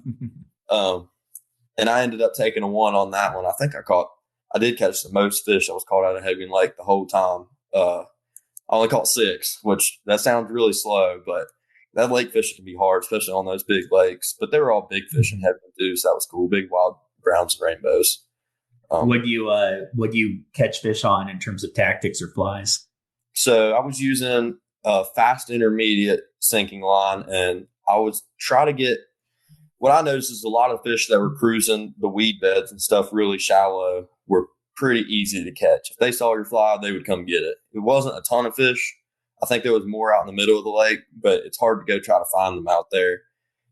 And I ended up taking a 1 on that one. I did catch the most fish I was caught out of Hebgen Lake the whole time. I only caught 6, which that sounds really slow, but that lake fishing can be hard, especially on those big lakes. But they were all big fish in Hebgen too, so that was cool. Big wild browns and rainbows. What do you catch fish on in terms of tactics or flies? So I was using a fast intermediate sinking line, and I would try to get. What I noticed is a lot of fish that were cruising the weed beds and stuff really shallow were pretty easy to catch. If they saw your fly, they would come get it. It wasn't a ton of fish. I think there was more out in the middle of the lake, but it's hard to go try to find them out there.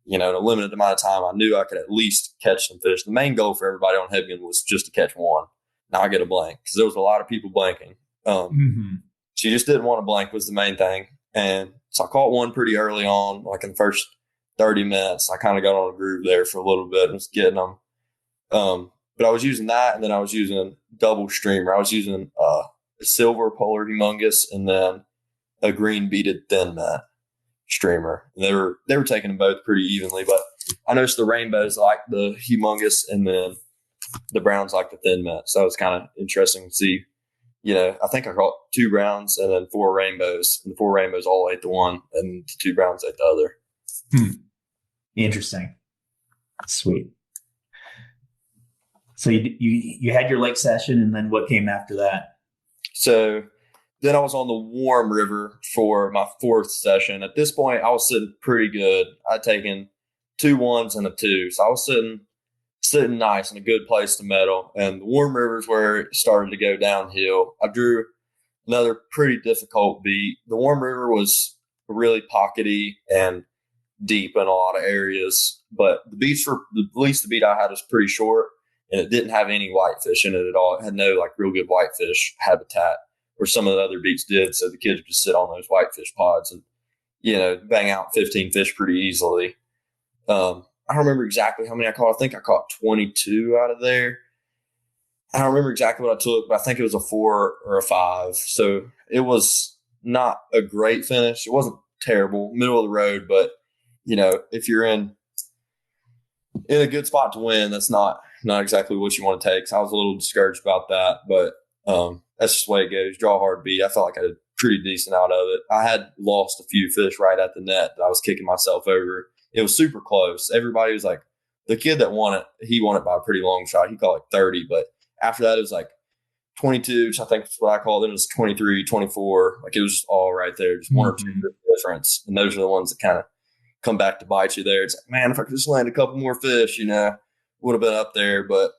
In a limited amount of time, I knew I could at least catch some fish. The main goal for everybody on Hebgen was just to catch 1. Now I get a blank because there was a lot of people blanking. So you just didn't want to blank was the main thing. And so I caught 1 pretty early on, like in the first 30 minutes. I kind of got on a groove there for a little bit and was getting them. But I was using that, and then I was using double streamer. I was using a silver polar humongous and then a green beaded thin net streamer. And they were taking them both pretty evenly, but I noticed the rainbows like the humongous and then the browns like the thin net. So it was kind of interesting to see. I think I caught 2 browns and then 4 rainbows, and the 4 rainbows all ate the one, and the 2 browns ate the other. Interesting. Sweet. So you had your lake session, and then what came after that? So then I was on the Warm River for my 4th session. At this point, I was sitting pretty good. I'd taken 2 1s and a 2. So I was sitting nice in a good place to medal. And the Warm River is where it started to go downhill. I drew another pretty difficult beat. The Warm River was really pockety and deep in a lot of areas, but the beats at least the beat I had was pretty short, and it didn't have any whitefish in it at all. It had no real good whitefish habitat, where some of the other beats did. So the kids would just sit on those whitefish pods and, bang out 15 fish pretty easily. I don't remember exactly how many I caught. I think I caught 22 out of there. I don't remember exactly what I took, but I think it was a 4 or a 5. So it was not a great finish. It wasn't terrible, middle of the road, but if you're in a good spot to win, that's not exactly what you want to take. So I was a little discouraged about that, but that's just the way it goes. Draw a hard beat. I felt like I did pretty decent out of it. I had lost a few fish right at the net that I was kicking myself over. It was super close. Everybody was like, the kid that won it, he won it by a pretty long shot. He caught 30, but after that, it was 22, which I think is what I called it. It was 23, 24. It was just all right there, just 1 or 2 difference. And those are the ones that kind of come back to bite you there. It's man, if I could just land a couple more fish, would have been up there, but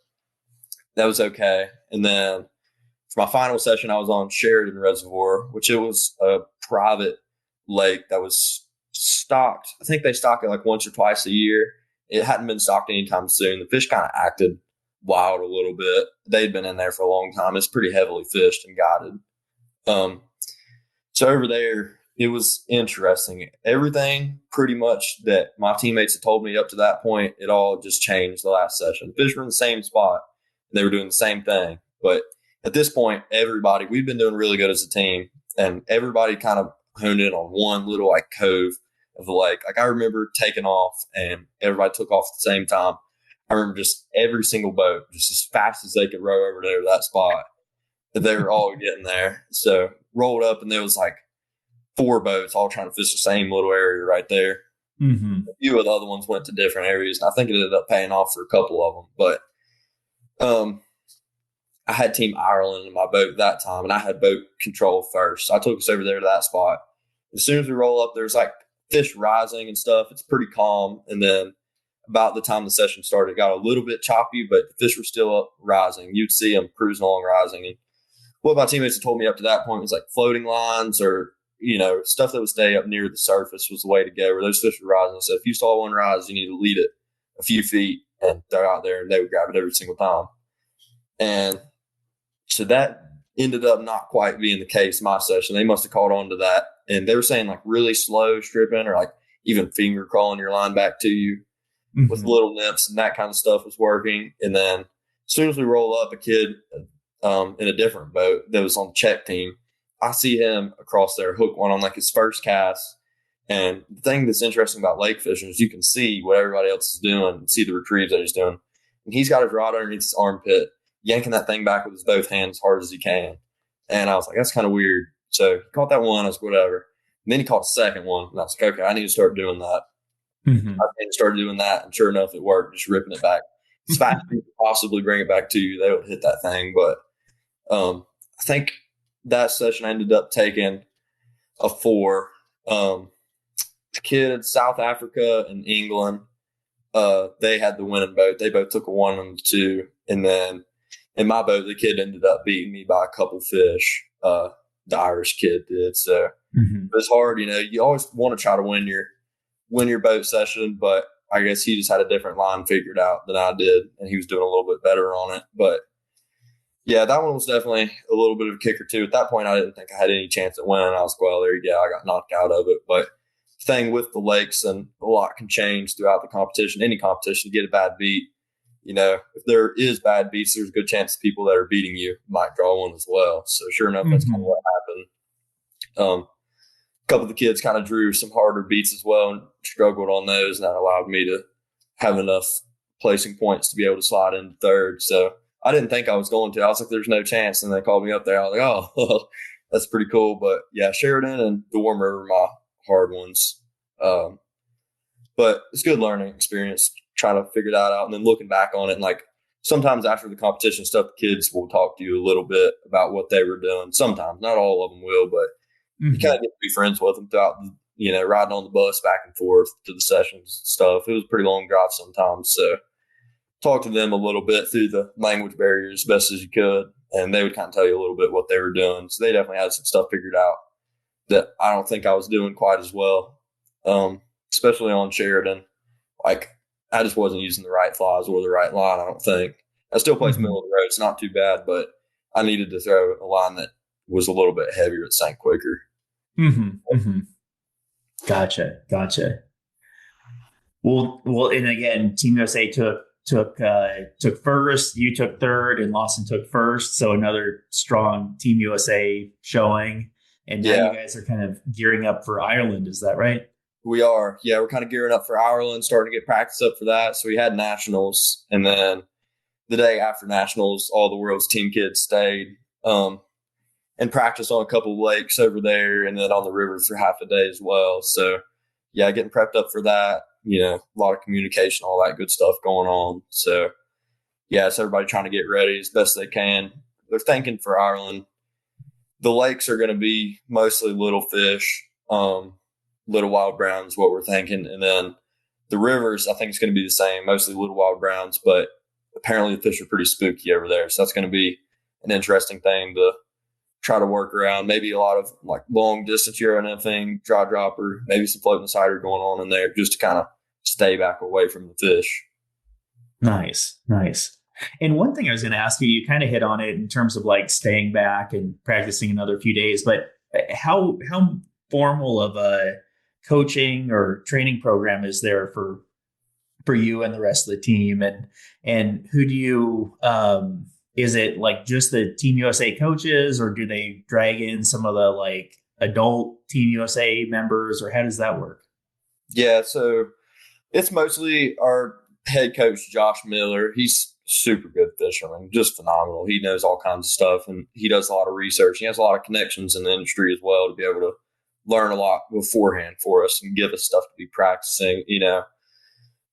that was okay. And then for my final session, I was on Sheridan Reservoir, which it was a private lake that was stocked. I think they stock it once or twice a year. It hadn't been stocked anytime soon. The fish kind of acted wild a little bit. They'd been in there for a long time. It's pretty heavily fished and guided. So over there, it was interesting. Everything pretty much that my teammates had told me up to that point, it all just changed the last session. The fish were in the same spot. And they were doing the same thing. But at this point, we've been doing really good as a team, and everybody kind of honed in on one little cove of the lake. I remember taking off, and everybody took off at the same time. I remember just every single boat, just as fast as they could row over there to that spot, that they were all getting there. So rolled up, and there was 4 boats all trying to fish the same little area right there. Mm-hmm. A few of the other ones went to different areas. And I think it ended up paying off for a couple of them. But I had Team Ireland in my boat that time, and I had boat control first. So I took us over there to that spot. As soon as we roll up, there's like fish rising and stuff. It's pretty calm. And then about the time the session started, it got a little bit choppy, but the fish were still up rising. You'd see them cruising along rising. And what my teammates had told me up to that point was like floating lines or, stuff that would stay up near the surface was the way to go, where those fish were rising. So if you saw one rise, you need to lead it a few feet and throw out there, and they would grab it every single time. And so that ended up not quite being the case my session. They must have caught on to that. And they were saying like really slow stripping or like even finger crawling your line back to you with little nips and that kind of stuff was working. And then as soon as we roll up, a kid in a different boat that was on the check team, I see him across there hook one on like his first cast. And the thing that's interesting about lake fishing is you can see what everybody else is doing and see the retrieves that he's doing. And he's got his rod underneath his armpit, yanking that thing back with his both hands as hard as he can. And I was like, that's kind of weird. So he caught that one. I was like, whatever. And then he caught a second one. And I was like, okay, I need to start doing that. I started doing that. And sure enough, it worked, just ripping it back. As fast as you could possibly bring it back to you, they would hit that thing. But I think that session I ended up taking a 4. The kid in South Africa and England, they had the winning boat. They both took a 1 and a 2. And then in my boat, the kid ended up beating me by a couple fish. The Irish kid did. So it's hard, you always want to try to win your boat session, but I guess he just had a different line figured out than I did, and he was doing a little bit better on it. But yeah, that one was definitely a little bit of a kicker too. At that point, I didn't think I had any chance at winning. I was like, well, there you go. I got knocked out of it. But the thing with the lakes, and a lot can change throughout the competition, any competition, to get a bad beat. If there is bad beats, there's a good chance the people that are beating you might draw one as well. So sure enough, that's kind of what happened. A couple of the kids kind of drew some harder beats as well and struggled on those, and that allowed me to have enough placing points to be able to slide into third. So I didn't think I was going to. I was like, there's no chance. And they called me up there. I was like, oh, that's pretty cool. But yeah, Sheridan and the Warm River are my hard ones. But it's a good learning experience, trying to figure that out. And then looking back on it, and like sometimes after the competition stuff, the kids will talk to you a little bit about what they were doing. Sometimes, not all of them will, but you kind of get to be friends with them throughout, riding on the bus back and forth to the sessions and stuff. It was a pretty long drive sometimes. So talk to them a little bit through the language barrier as best as you could. And they would kind of tell you a little bit what they were doing. So they definitely had some stuff figured out that I don't think I was doing quite as well, especially on Sheridan. Like, I just wasn't using the right flies or the right line, I don't think. I still placed middle of the road. It's not too bad, but I needed to throw a line that was a little bit heavier. It sank quicker. Gotcha. Well, and again, Team USA took first, you took third, and Lawson took first. So another strong Team USA showing. And now you guys are kind of gearing up for Ireland. Is that right? We are. Yeah, we're kind of gearing up for Ireland, starting to get practice up for that. So we had nationals, and then the day after nationals, all the world's team kids stayed and practiced on a couple of lakes over there, and then on the river for half a day as well. So yeah, getting prepped up for that. A lot of communication, all that good stuff going on. So yeah, it's everybody trying to get ready as best they can. They're thinking for Ireland, the lakes are going to be mostly little fish, little wild browns, what we're thinking. And then the rivers, I think it's going to be the same, mostly little wild browns, but apparently the fish are pretty spooky over there. So that's going to be an interesting thing to try to work around. Maybe a lot of like long distance Euro and everything, dry dropper, maybe some floating cider going on in there just to kind of stay back away from the fish. Nice. And one thing I was going to ask you, you kind of hit on it in terms of like staying back and practicing another few days, but how formal of a coaching or training program is there for you and the rest of the team? And who do you, is it like just the Team USA coaches, or do they drag in some of the like adult Team USA members, or how does that work? Yeah, so it's mostly our head coach, Josh Miller. He's super good fisherman, just phenomenal. He knows all kinds of stuff, and he does a lot of research. He has a lot of connections in the industry as well to be able to learn a lot beforehand for us and give us stuff to be practicing.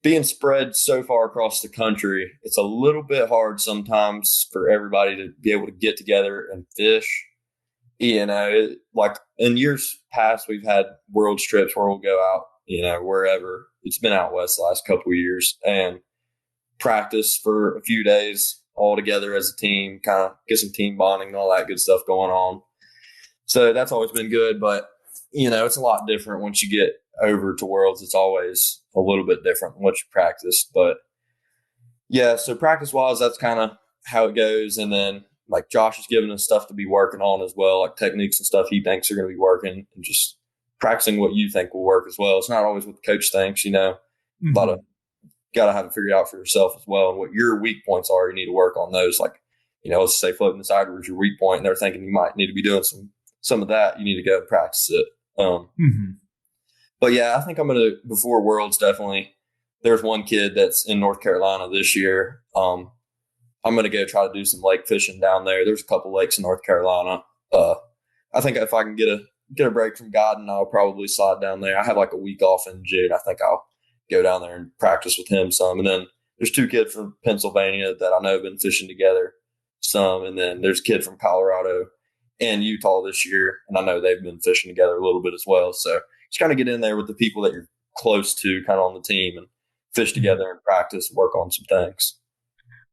being spread so far across the country, it's a little bit hard sometimes for everybody to be able to get together and fish. Like in years past, we've had world trips where we'll go out, wherever. It's been out west the last couple of years and practice for a few days all together as a team, kind of get some team bonding and all that good stuff going on. So that's always been good. But, it's a lot different once you get over to Worlds. It's always a little bit different than what you practice. But yeah, so practice wise, that's kind of how it goes. And then like Josh is giving us stuff to be working on as well, like techniques and stuff he thinks are going to be working, and just practicing what you think will work as well. It's not always what the coach thinks, A lot of got to have it figured out for yourself as well. And what your weak points are, you need to work on those. Like, let's say floating the side was your weak point and they're thinking you might need to be doing some of that. You need to go and practice it. But yeah, I think I'm going to, before Worlds, definitely, there's one kid that's in North Carolina this year. I'm going to go try to do some lake fishing down there. There's a couple lakes in North Carolina. I think if I can get a break from guiding, I'll probably slide down there. I have like a week off in June. I think I'll go down there and practice with him some. And then there's two kids from Pennsylvania that I know have been fishing together some. And then there's a kid from Colorado and Utah this year, and I know they've been fishing together a little bit as well. So just kind of get in there with the people that you're close to kind of on the team and fish together and practice, work on some things.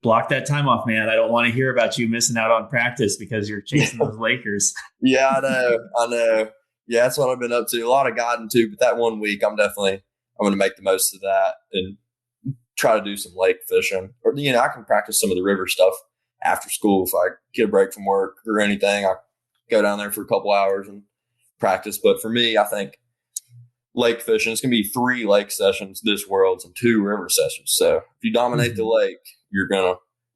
Block that time off, man. I don't want to hear about you missing out on practice because you're chasing those Lakers. Yeah, I know. Yeah, that's what I've been up to. A lot of guiding too, but that 1 week I'm going to make the most of that and try to do some lake fishing. Or, I can practice some of the river stuff after school. If I get a break from work or anything, I go down there for a couple hours and practice. But for me, I think lake fishing, it's going to be 3 lake sessions this Worlds and 2 river sessions. So if you dominate the lake, you're gonna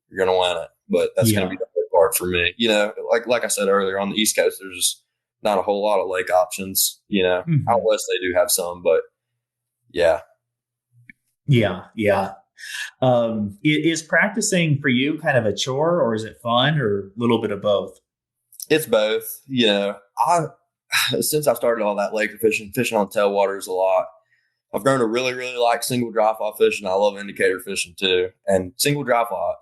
win it. But that's going to be the hard part for me. Like I said earlier, on the East Coast, there's just not a whole lot of lake options. Out west they do have some, but yeah. Is practicing for you kind of a chore, or is it fun, or a little bit of both? It's both. Since I started all that lake fishing on tailwaters a lot, I've grown to really, really like single dry fly fishing. I love indicator fishing too. And single dry fly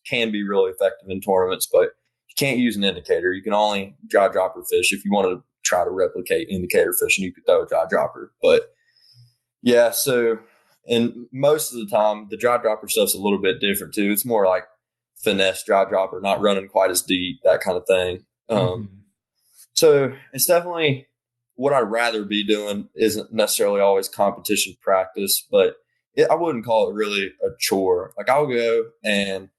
can be really effective in tournaments, but you can't use an indicator. You can only dry dropper fish. If you want to try to replicate indicator fishing, you could throw a dry dropper. But yeah, and most of the time, the dry dropper stuff's a little bit different too. It's more like finesse dry dropper, not running quite as deep, that kind of thing. So it's definitely what I'd rather be doing. Isn't necessarily always competition practice, but I wouldn't call it really a chore. Like I'll go and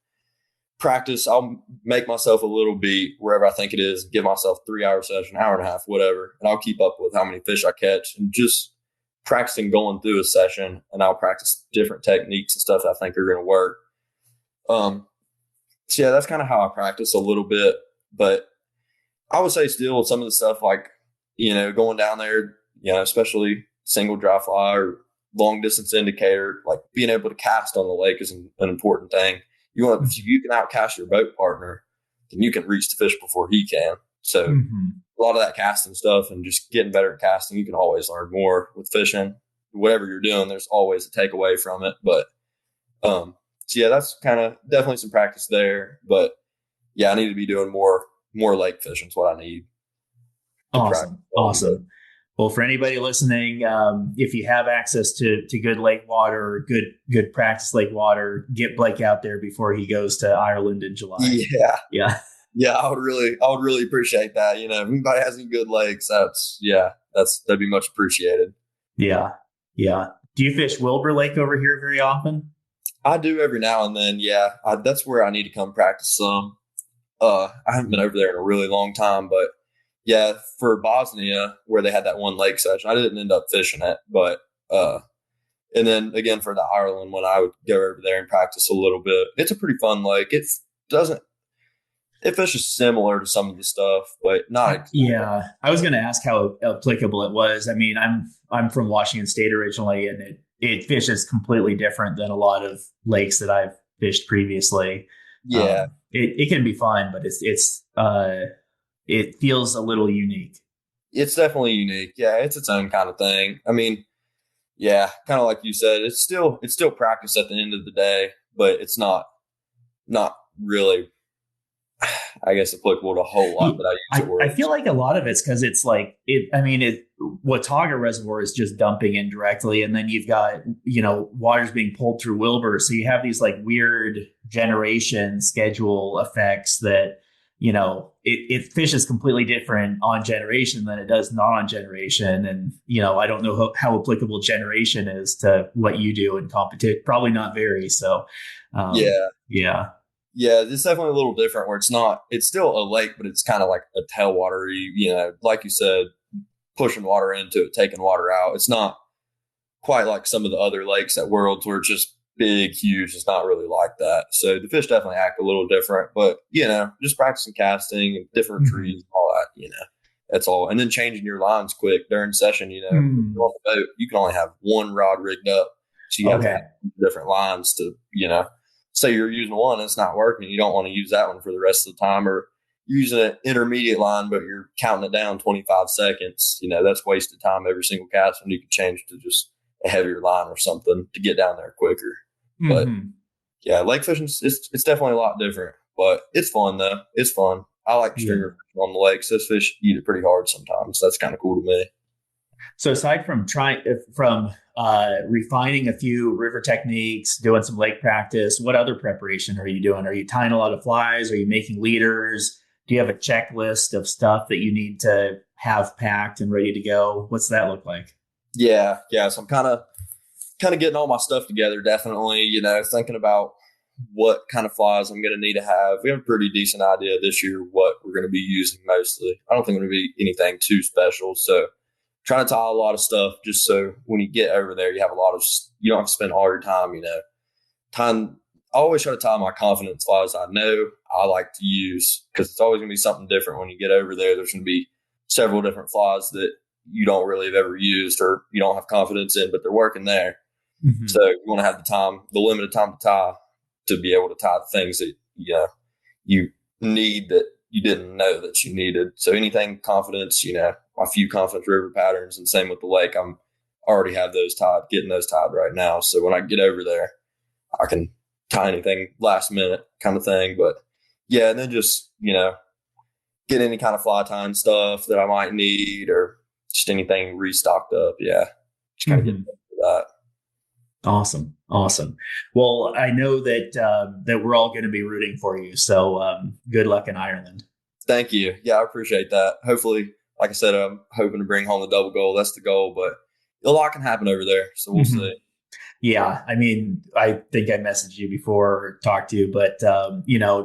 practice. I'll make myself a little beat wherever I think it is, give myself 3-hour session, hour and a half, whatever. And I'll keep up with how many fish I catch and just practicing going through a session, and I'll practice different techniques and stuff that I think are going to work. So yeah, that's kind of how I practice a little bit, but I would say still some of the stuff like, going down there, especially single dry fly or long distance indicator, like being able to cast on the lake is an important thing. If you can outcast your boat partner, then you can reach the fish before he can. So a lot of that casting stuff and just getting better at casting, you can always learn more with fishing. Whatever you're doing, there's always a takeaway from it. But so yeah, that's kind of definitely some practice there. But yeah, I need to be doing more lake fishing is what I need. Awesome. Well, for anybody listening, if you have access to good lake water or good practice lake water, get Blake out there before he goes to Ireland in July. Yeah. I would really appreciate that. If anybody has any good lakes, that'd be much appreciated. Yeah. Do you fish Wilbur Lake over here very often? I do every now and then. Yeah, that's where I need to come practice some. I haven't been over there in a really long time, but yeah, for Bosnia, where they had that one lake session, I didn't end up fishing it, but, and then again for the Ireland, when I would go over there and practice a little bit, it's a pretty fun lake. It fishes similar to some of the stuff, but not. Exactly. Yeah. I was going to ask how applicable it was. I mean, I'm from Washington State originally, and it fishes completely different than a lot of lakes that I've fished previously. Yeah. It can be fun, but it feels a little unique. It's definitely unique. Yeah, it's its own kind of thing. I mean, Yeah, kind of like you said, it's still practice at the end of the day, but it's not really, I guess, applicable to a whole lot that I use at work. I feel like a lot of it's because it's like Watauga Reservoir is just dumping in directly, and then you've got waters being pulled through Wilbur, so you have these like weird generation schedule effects that it fishes completely different on generation than it does not on generation, and I don't know how applicable generation is to what you do in competition. Probably not very. So, Yeah. yeah. Yeah, it's definitely a little different where it's still a lake, but it's kind of like a tailwatery, like you said, pushing water into it, taking water out. It's not quite like some of the other lakes at Worlds where it's just big, huge. It's not really like that. So the fish definitely act a little different, but just practicing casting and different trees, all that, that's all. And then changing your lines quick during session, if you're on the boat, you can only have one rod rigged up. So you have to have different lines to, say you're using one and it's not working. You don't want to use that one for the rest of the time, or you're using an intermediate line, but you're counting it down 25 seconds. That's wasted time every single cast, and you can change to just a heavier line or something to get down there quicker. But yeah, lake fishing, it's definitely a lot different, but it's fun though. It's fun. I like stringer fishing on the lakes. Those fish eat it pretty hard sometimes. That's kind of cool to me. So aside from refining a few river techniques, doing some lake practice, what other preparation are you doing? Are you tying a lot of flies? Are you making leaders? Do you have a checklist of stuff that you need to have packed and ready to go? What's that look like? Yeah. So I'm kind of getting all my stuff together. Definitely, thinking about what kind of flies I'm going to need to have. We have a pretty decent idea this year what we're going to be using mostly. I don't think it's going to be anything too special. So trying to tie a lot of stuff just so when you get over there, you don't have to spend all your time, time. I always try to tie my confidence flies I know I like to use, because it's always going to be something different when you get over there. There's going to be several different flies that you don't really have ever used or you don't have confidence in, but they're working there. Mm-hmm. So you want to have the limited time to tie, to be able to tie the things that you need that you didn't know that you needed. So anything confidence, a few confidence river patterns, and same with the lake. I'm already have those tied, getting those tied right now. So when I get over there, I can tie anything last minute kind of thing. But yeah, and then just, get any kind of fly tying stuff that I might need, or just anything restocked up. Yeah. Just kind of get into that. Awesome. Well, I know that we're all going to be rooting for you. So good luck in Ireland. Thank you. Yeah, I appreciate that. Hopefully, like I said, I'm hoping to bring home the double gold. That's the goal, but a lot can happen over there. So we'll see. Yeah. I mean, I think I messaged you before or talked to you, but,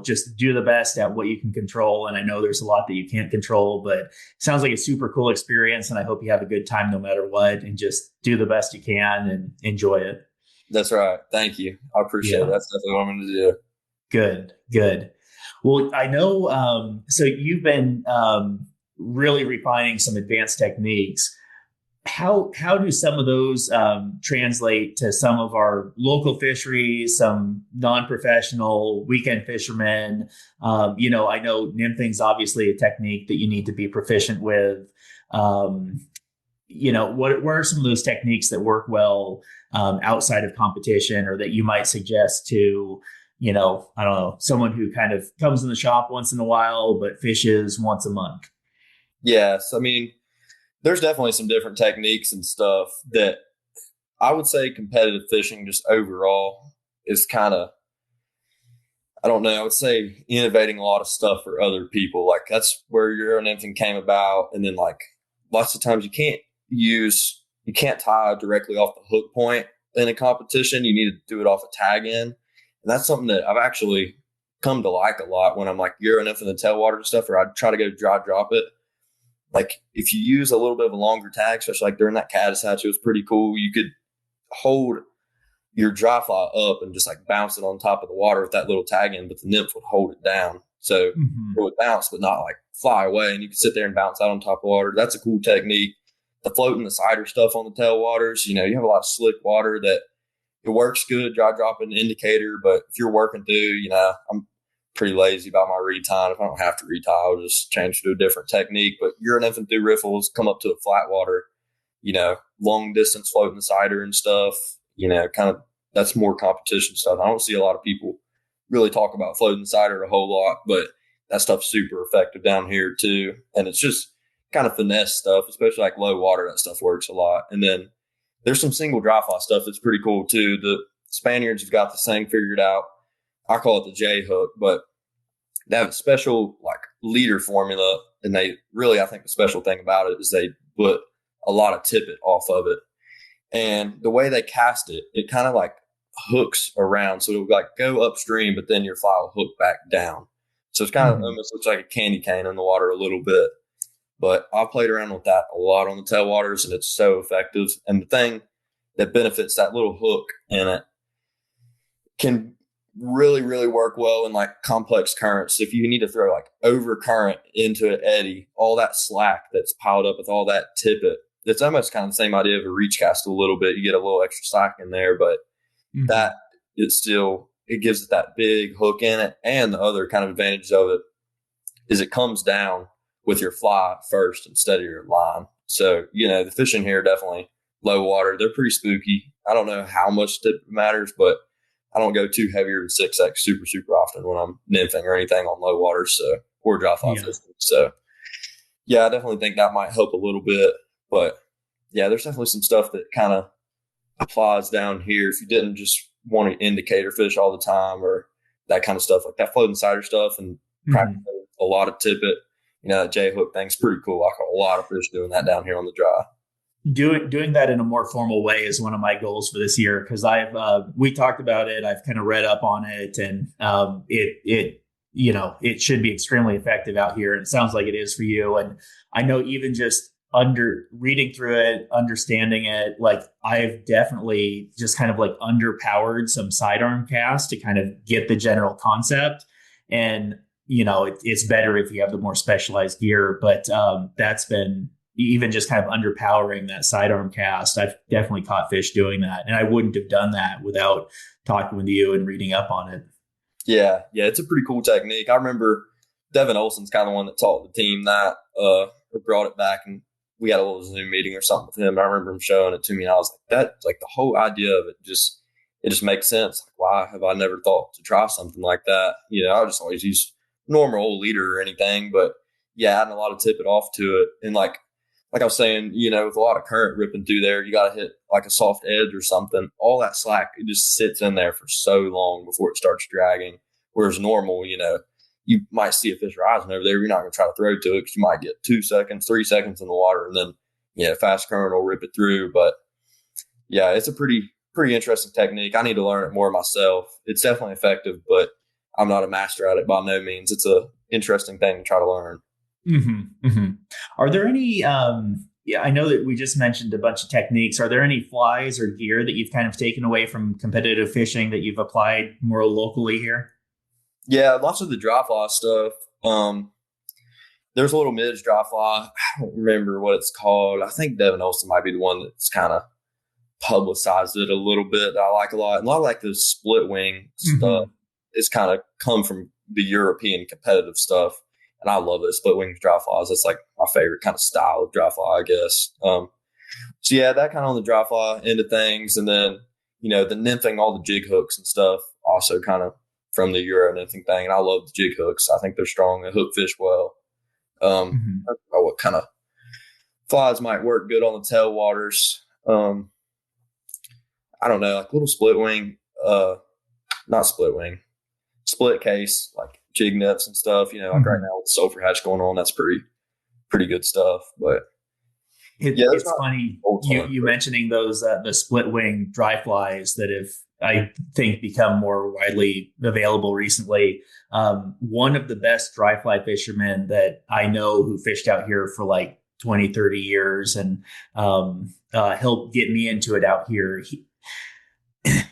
just do the best at what you can control. And I know there's a lot that you can't control, but it sounds like a super cool experience. And I hope you have a good time no matter what, and just do the best you can and enjoy it. That's right. Thank you. I appreciate it. That's definitely what I'm going to do. Good. Well, I know, so you've been really refining some advanced techniques. How do some of those translate to some of our local fisheries, some non-professional weekend fishermen? I know nymphing's obviously a technique that you need to be proficient with. What are some of those techniques that work well outside of competition, or that you might suggest to, I don't know, someone who kind of comes in the shop once in a while, but fishes once a month? Yes. I mean, there's definitely some different techniques and stuff that I would say competitive fishing just overall is kind of, I don't know, I would say innovating a lot of stuff for other people. Like that's where Euro nymphing came about. And then like lots of times you can't tie directly off the hook point in a competition. You need to do it off a tag in. And that's something that I've actually come to like a lot when I'm like Euro nymphing the tailwater and stuff, or I try to go dry drop it. Like if you use a little bit of a longer tag, especially like during that caddis hatch, it was pretty cool. You could hold your dry fly up and just like bounce it on top of the water with that little tag in, but the nymph would hold it down. So it would bounce, but not like fly away. And you could sit there and bounce out on top of the water. That's a cool technique. The floating the cider stuff on the tailwaters, you have a lot of slick water that it works good, dry dropping indicator. But if you're working through, I'm pretty lazy about my retying. If I don't have to retie, I'll just change to a different technique. But Euro nymphing through riffles, come up to a flat water, long distance floating the cider and stuff, kind of that's more competition stuff. I don't see a lot of people really talk about floating the cider a whole lot, but that stuff's super effective down here too. And it's just kind of finesse stuff, especially like low water. That stuff works a lot. And then there's some single dry fly stuff that's pretty cool too. The Spaniards have got this thing figured out. I call it the J hook, but they have a special like leader formula. And they really, I think the special thing about it is they put a lot of tippet off of it. And the way they cast it, it kind of like hooks around. So it'll like go upstream, but then your fly will hook back down. So it's kind of almost looks like a candy cane in the water a little bit. But I've played around with that a lot on the tailwaters, and it's so effective. And the thing that benefits that little hook in it can really, really work well in like complex currents. If you need to throw like over current into an eddy, all that slack that's piled up with all that tippet, it's almost kind of the same idea of a reach cast a little bit. You get a little extra slack in there, but that it's still, it gives it that big hook in it. And the other kind of advantage of it is it comes down with your fly first instead of your line. So, the fishing here definitely low water. They're pretty spooky. I don't know how much tip matters, but I don't go too heavier than 6X super often when I'm nymphing or anything on low water. So, or dry fly fishing. So, I definitely think that might help a little bit. But there's definitely some stuff that kind of applies down here. If you didn't just want to indicator fish all the time or that kind of stuff, like that floating cider stuff and practicing a lot of tippet, that J hook thing's pretty cool. I caught a lot of fish doing that down here on the dry. Doing that in a more formal way is one of my goals for this year, because we talked about it. I've kind of read up on it, and it should be extremely effective out here. And it sounds like it is for you. And I know even just reading through it, understanding it, like I've definitely just kind of like underpowered some sidearm cast to kind of get the general concept. And it's better if you have the more specialized gear, but that's been even just kind of underpowering that sidearm cast. I've definitely caught fish doing that. And I wouldn't have done that without talking with you and reading up on it. Yeah. It's a pretty cool technique. I remember Devin Olson's kind of the one that taught the team that, or brought it back, and we had a little Zoom meeting or something with him. I remember him showing it to me, and I was like, that, like the whole idea of it just makes sense. Like, why have I never thought to try something like that? I just always use normal old leader or anything, but adding a lot of tippet off to it. And like I was saying, with a lot of current ripping through there, you got to hit like a soft edge or something. All that slack, it just sits in there for so long before it starts dragging. Whereas normal, you might see a fish rising over there. You're not going to try to throw to it because you might get 2 seconds, 3 seconds in the water, and then, fast current will rip it through. But it's a pretty interesting technique. I need to learn it more myself. It's definitely effective, but I'm not a master at it by no means. It's a interesting thing to try to learn. Are there any, I know that we just mentioned a bunch of techniques. Are there any flies or gear that you've kind of taken away from competitive fishing that you've applied more locally here? Yeah, lots of the dry fly stuff. There's a little midge dry fly. I don't remember what it's called. I think Devin Olson might be the one that's kind of publicized it a little bit that I like a lot. And a lot of like the split wing stuff is kind of come from the European competitive stuff. And I love those split wings dry flies. That's like my favorite kind of style of dry fly, I guess. That kind of on the dry fly end of things. And then, the nymphing, all the jig hooks and stuff also kind of from the Euro nymphing thing. And I love the jig hooks. I think they're strong. They hook fish well. I don't know what kind of flies might work good on the tailwaters. I don't know, like little split wing, not split wing, split case, like jig nets and stuff, like right now with the sulfur hatch going on, that's pretty good stuff. But it's funny you mentioning those the split wing dry flies that have, I think, become more widely available recently. One of the best dry fly fishermen that I know, who fished out here for like 20, 30 years and helped get me into it out here.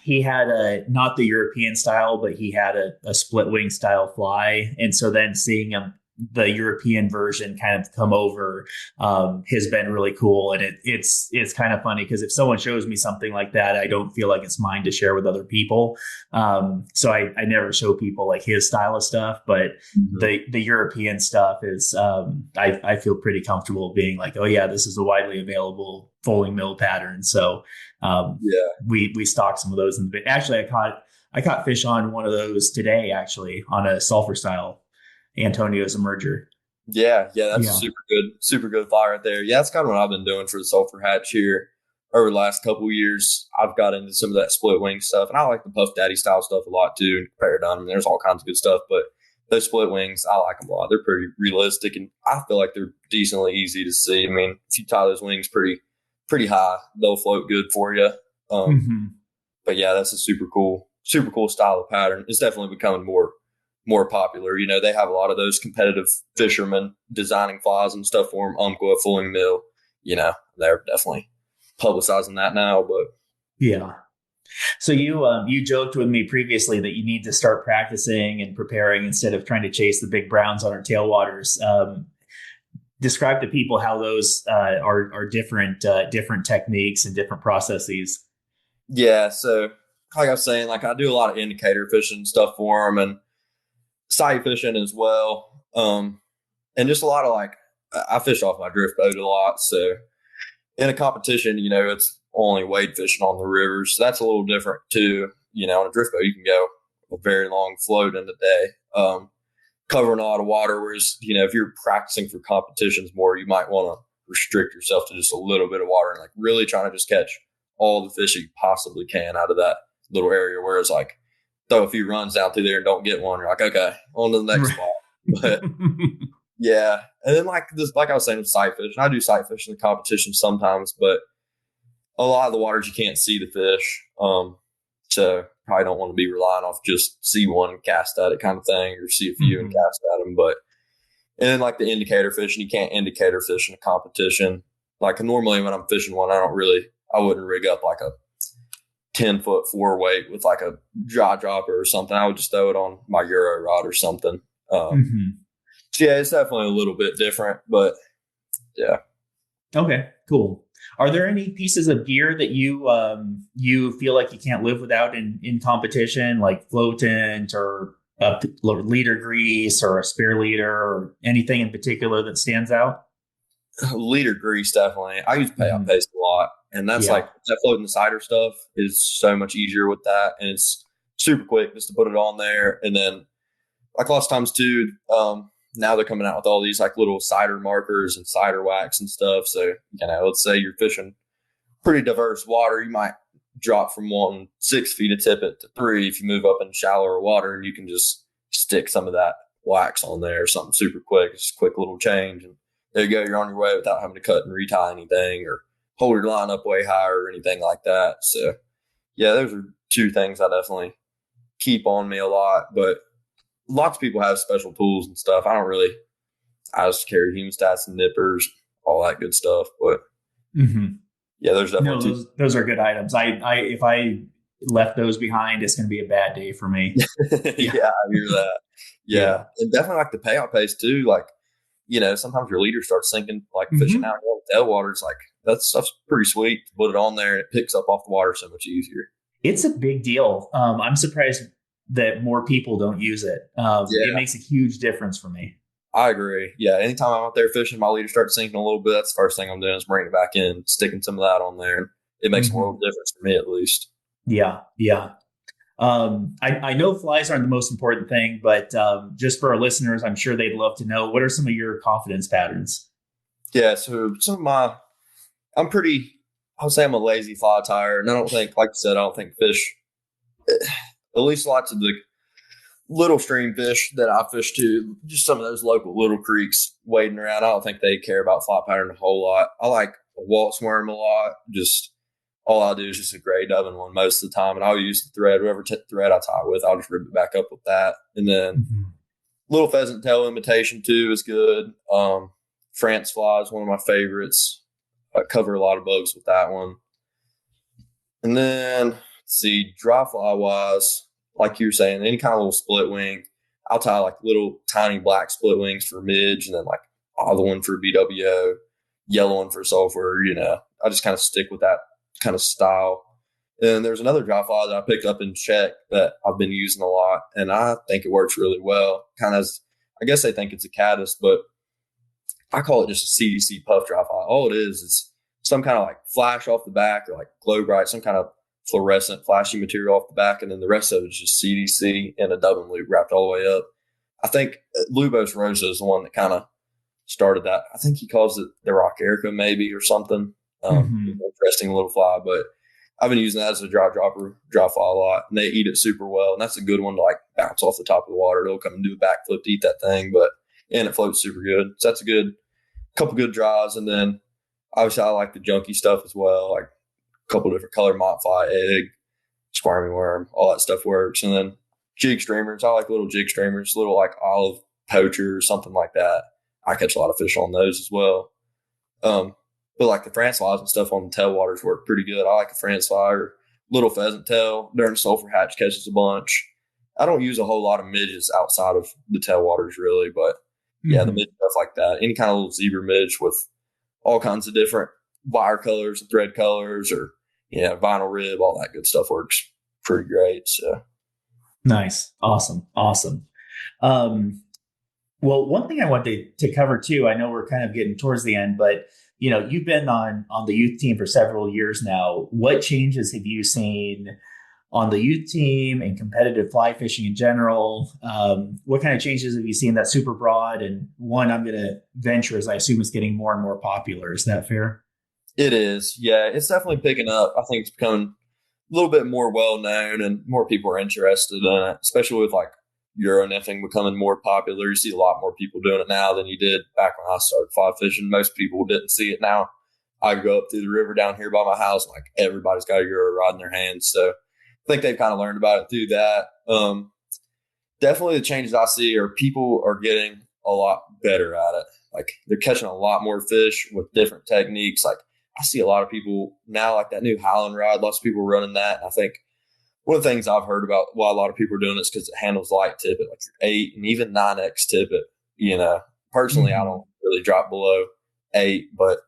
He had not the European style, but he had a split wing style fly. And so then seeing him the European version kind of come over has been really cool. And it's kind of funny because if someone shows me something like that, I don't feel like it's mine to share with other people. So I never show people like his style of stuff, but the European stuff is, I feel pretty comfortable being like, oh yeah, this is a widely available foaling mill pattern. So we stock some of those in the actually I caught fish on one of those today, actually, on a sulfur style Antonio's emerger. That's a super good fly right there. Yeah, that's kind of what I've been doing for the sulfur hatch here over the last couple of years. I've got into some of that split wing stuff, and I like the Puff Daddy style stuff a lot too. Paradigm, I mean, there's all kinds of good stuff, but those split wings, I like them a lot. They're pretty realistic, and I feel like they're decently easy to see. I mean, if you tie those wings pretty high, they'll float good for you. But yeah, that's a super cool style of pattern. It's definitely becoming more popular. You know, they have a lot of those competitive fishermen designing flies and stuff for them. Umpqua, Fulling Mill, you know, they're definitely publicizing that now. But yeah. So you joked with me previously that you need to start practicing and preparing instead of trying to chase the big browns on our tailwaters. Describe to people how those are different techniques and different processes. Yeah, so like I was saying, like I do a lot of indicator fishing stuff for them and sight fishing as well. And just a lot of like, I fish off my drift boat a lot. So in a competition, you know, it's only wade fishing on the rivers. So that's a little different too. You know, on a drift boat, you can go a very long float in a day, covering a lot of water. Whereas, you know, if you're practicing for competitions more, you might want to restrict yourself to just a little bit of water and like really trying to just catch all the fish you possibly can out of that little area. Whereas like throw a few runs down through there and don't get one, you're like, okay, on to the next spot. But yeah. And then like I was saying with sight fishing, I do sight fishing in the competition sometimes, but a lot of the waters you can't see the fish. So probably don't want to be relying off just see one and cast at it kind of thing, or see a few and cast at them. But and then like the indicator fishing, you can't indicator fish in a competition. Like normally when I'm fishing one, I wouldn't rig up like a 10-foot 4-weight with like a jaw dropper or something. I would just throw it on my Euro rod or something. So yeah, it's definitely a little bit different, but yeah. Okay, cool. Are there any pieces of gear that you feel like you can't live without in competition, like floatant or leader grease or a spare leader or anything in particular that stands out? Leader grease, definitely. I use payout paste a lot. And that's like that floating the cider stuff is so much easier with that. And it's super quick just to put it on there. And then like lots of times too, now they're coming out with all these like little cider markers and cider wax and stuff. So, you know, let's say you're fishing pretty diverse water. You might drop from 6 feet of tippet to 3 if you move up in shallower water, and you can just stick some of that wax on there or something super quick. It's just a quick little change. And there you go. You're on your way without having to cut and retie anything or hold your line up way higher or anything like that. So yeah, those are two things I definitely keep on me a lot, but lots of people have special tools and stuff. I just carry hemostats and nippers, all that good stuff. But yeah, there's definitely those are good items. If I left those behind, it's going to be a bad day for me. Yeah, I hear that. Yeah. And definitely like the payout paste too. Like, you know, sometimes your leader starts sinking, like fishing out on tailwaters. Like that stuff's pretty sweet to put it on there, and it picks up off the water so much easier. It's a big deal. I'm surprised that more people don't use it. It makes a huge difference for me. I agree. Yeah. Anytime I'm out there fishing, my leader starts sinking a little bit, that's the first thing I'm doing is bringing it back in, sticking some of that on there. It makes a world of difference for me, at least. Yeah. Yeah. I know flies aren't the most important thing, but just for our listeners, I'm sure they'd love to know, what are some of your confidence patterns? Yeah. So I would say I'm a lazy fly tire. And I don't think, like you said, I don't think fish, at least lots of the little stream fish that I fish to, just some of those local little creeks wading around, I don't think they care about fly pattern a whole lot. I like a waltz worm a lot. Just all I do is just a gray dubbing one most of the time, and I'll use the thread, whatever thread I tie with, I'll just rip it back up with that. And then little pheasant tail imitation too is good. France fly is one of my favorites. I cover a lot of bugs with that one. And then let's see, dry fly wise, like you were saying, any kind of little split wing. I'll tie like little tiny black split wings for midge, and then like other one for BWO, yellow one for sulfur. I just kind of stick with that kind of style. And there's another dry fly that I picked up in Czech that I've been using a lot, and I think it works really well. Kind of, I guess they think it's a caddis, but I call it just a CDC puff dry fly. All it is some kind of like flash off the back, or like glow bright, some kind of fluorescent flashy material off the back, and then the rest of it is just CDC and a dubbing loop wrapped all the way up. I think Lubos Rosa is the one that kind of started that. I think he calls it the Rock Erica maybe or something. Interesting little fly, but I've been using that as a dry fly a lot, and they eat it super well. And that's a good one to like bounce off the top of the water. They'll come and do a backflip to eat that thing, and it floats super good. So that's a couple good dries. And then obviously I like the junky stuff as well, like a couple different color mott fly, egg, squirmy worm, all that stuff works. And then jig streamers. I like little jig streamers, little like olive poacher or something like that. I catch a lot of fish on those as well. But like the France flies and stuff on the tailwaters work pretty good. I like a France fly or little pheasant tail during sulfur hatch catches a bunch. I don't use a whole lot of midges outside of the tailwaters really, but yeah, the midge stuff like that. Any kind of little zebra midge with all kinds of different wire colors and thread colors, or vinyl rib, all that good stuff works pretty great. So nice, awesome. Well, one thing I wanted to cover too, I know we're kind of getting towards the end, but you've been on the youth team for several years now. What changes have you seen on the youth team and competitive fly fishing in general? What kind of changes have you seen that's super broad? And one, I'm going to venture, as I assume it's getting more and more popular. Is that fair? It is. Yeah, it's definitely picking up. I think it's becoming a little bit more well known and more people are interested in it, especially with like Euro nymphing becoming more popular. You see a lot more people doing it now than you did back when I started fly fishing. Most people didn't see it now. I go up through the river down here by my house, and like everybody's got a Euro rod in their hands. So I think they've kind of learned about it through that. Definitely the changes I see are people are getting a lot better at it. Like they're catching a lot more fish with different techniques. Like I see a lot of people now, like that new Highland rod, lots of people running that. And I think one of the things I've heard about why a lot of people are doing it is because it handles light tippet, like your 8 and even 9X tippet. Personally, I don't really drop below 8, but it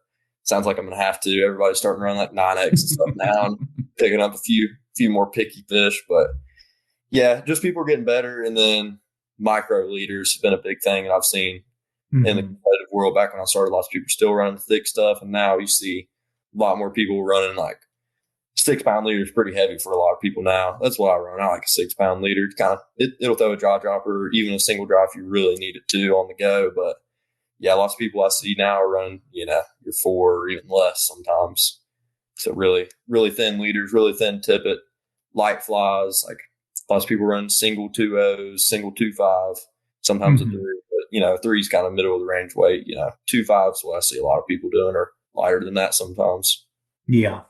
sounds like I'm going to have to. Everybody's starting to run like 9X and stuff now, and picking up a few more picky fish. But yeah, just people are getting better. And then micro leaders have been a big thing that I've seen in the competitive world. Back when I started, lots of people still running thick stuff, and now you see a lot more people running like 6-pound leader is pretty heavy for a lot of people now. That's what I run. I like a 6-pound leader. It'll throw a dry dropper, even a single dry if you really need it to on the go. But yeah, lots of people I see now are running, your 4 or even less sometimes. So really, really thin leaders, really thin tippet, light flies. Like lots of people run single 2.0s, single 2.5, sometimes a 3. But 3 is kind of middle of the range weight. 2.5 is what I see a lot of people doing, or lighter than that sometimes. Yeah.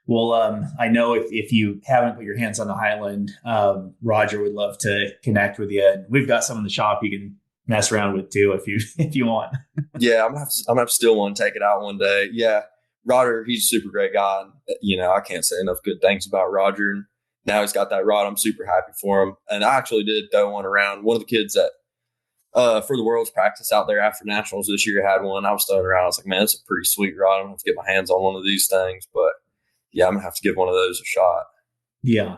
Well, I know if you haven't put your hands on the Highland, Roger would love to connect with you. And we've got some in the shop you can mess around with too if you want. Yeah, I'm gonna have to steal one, take it out one day. Yeah, Roger, he's a super great guy. I can't say enough good things about Roger. And now he's got that rod. I'm super happy for him. And I actually did throw one around. One of the kids that for the World's practice out there after Nationals this year had one. I was throwing around. I was like, man, it's a pretty sweet rod. I'm gonna have to get my hands on one of these things, but yeah, I'm going to have to give one of those a shot. Yeah.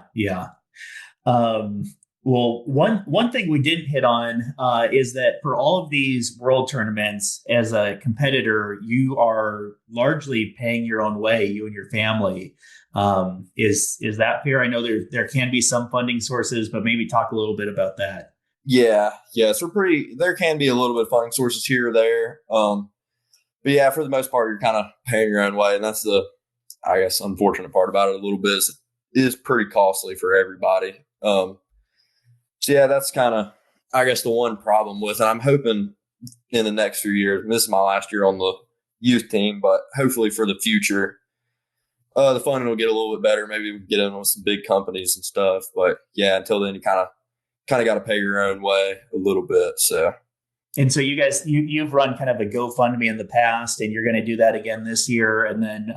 Well, one thing we didn't hit on is that for all of these world tournaments, as a competitor, you are largely paying your own way, you and your family. Is that fair? I know there can be some funding sources, but maybe talk a little bit about that. Yeah. So there can be a little bit of funding sources here or there. But yeah, for the most part, you're kind of paying your own way. And that's the, I guess, unfortunate part about it a little bit is it is pretty costly for everybody. So yeah, that's kind of, I guess, the one problem with it. I'm hoping in the next few years, and this is my last year on the youth team, but hopefully for the future, the funding will get a little bit better. Maybe we can get in with some big companies and stuff. But yeah, until then, you kind of got to pay your own way a little bit. So. And so you guys, you've run kind of a GoFundMe in the past, and you're going to do that again this year. And then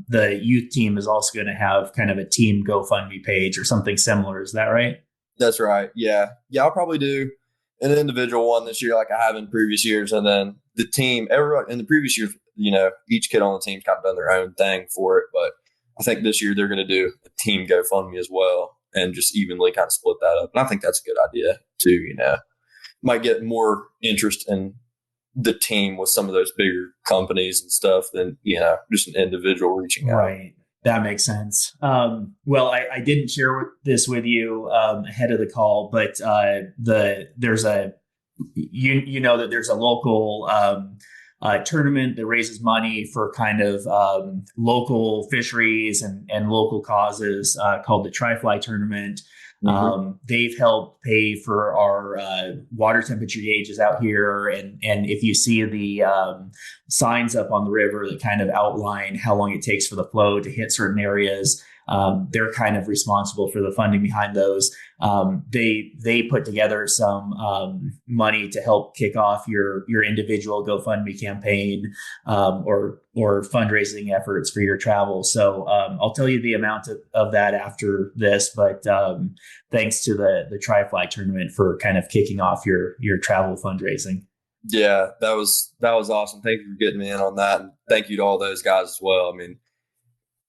the youth team is also going to have kind of a team GoFundMe page or something similar. Is that right? That's right. Yeah. Yeah. I'll probably do an individual one this year, like I have in previous years. And then the team, everyone in the previous years, each kid on the team's kind of done their own thing for it. But I think this year they're going to do a team GoFundMe as well and just evenly kind of split that up. And I think that's a good idea too, might get more interest in the team with some of those bigger companies and stuff than, just an individual reaching out. Right. That makes sense. Well, I didn't share this with you ahead of the call, but there's a that there's a local tournament that raises money for kind of local fisheries and local causes called the Tri-Fly Tournament. Mm-hmm. They've helped pay for our water temperature gauges out here. And if you see the signs up on the river that kind of outline how long it takes for the flow to hit certain areas, they're kind of responsible for the funding behind those. They put together some money to help kick off your individual GoFundMe campaign or fundraising efforts for your travel. So I'll tell you the amount of that after this, but thanks to the Tri-Fly tournament for kind of kicking off your travel fundraising. Yeah, that was awesome. Thank you for getting me in on that, and thank you to all those guys as well. I mean,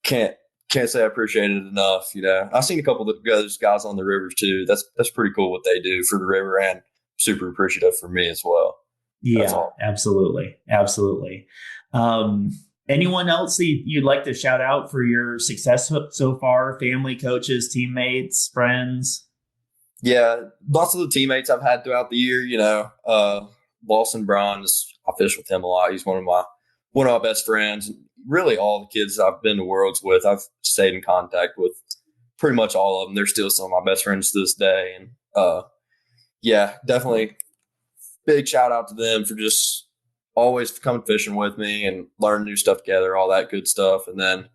can't say I appreciate it enough. I've seen a couple of those guys on the rivers too. That's pretty cool what they do for the river, and super appreciative for me as well. Yeah, absolutely. Anyone else you'd like to shout out for your success so far? Family, coaches, teammates, friends? Yeah, lots of the teammates I've had throughout the year. Lawson Braun, I fish with him a lot. He's one of my best friends. Really, all the kids I've been to Worlds with, I've stayed in contact with pretty much all of them. They're still some of my best friends to this day. And definitely big shout out to them for just always coming fishing with me and learning new stuff together, all that good stuff. And then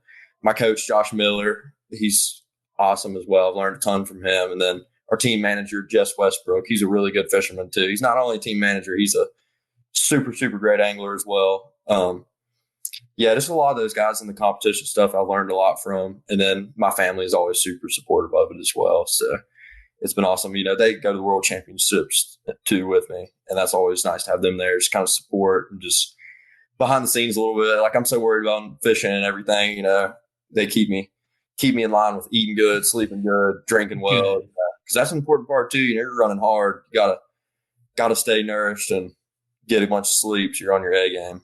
my coach, Josh Miller, he's awesome as well. I've learned a ton from him. And then our team manager, Jess Westbrook, he's a really good fisherman too. He's not only a team manager, he's a super, super great angler as well. Just a lot of those guys in the competition stuff I learned a lot from. And then my family is always super supportive of it as well. So it's been awesome. They go to the world championships too with me. And that's always nice to have them there, just kind of support and just behind the scenes a little bit. Like, I'm so worried about fishing and everything, they keep me in line with eating good, sleeping good, drinking well. Because that's an important part too. You're running hard. You gotta stay nourished and get a bunch of sleep so you're on your A game.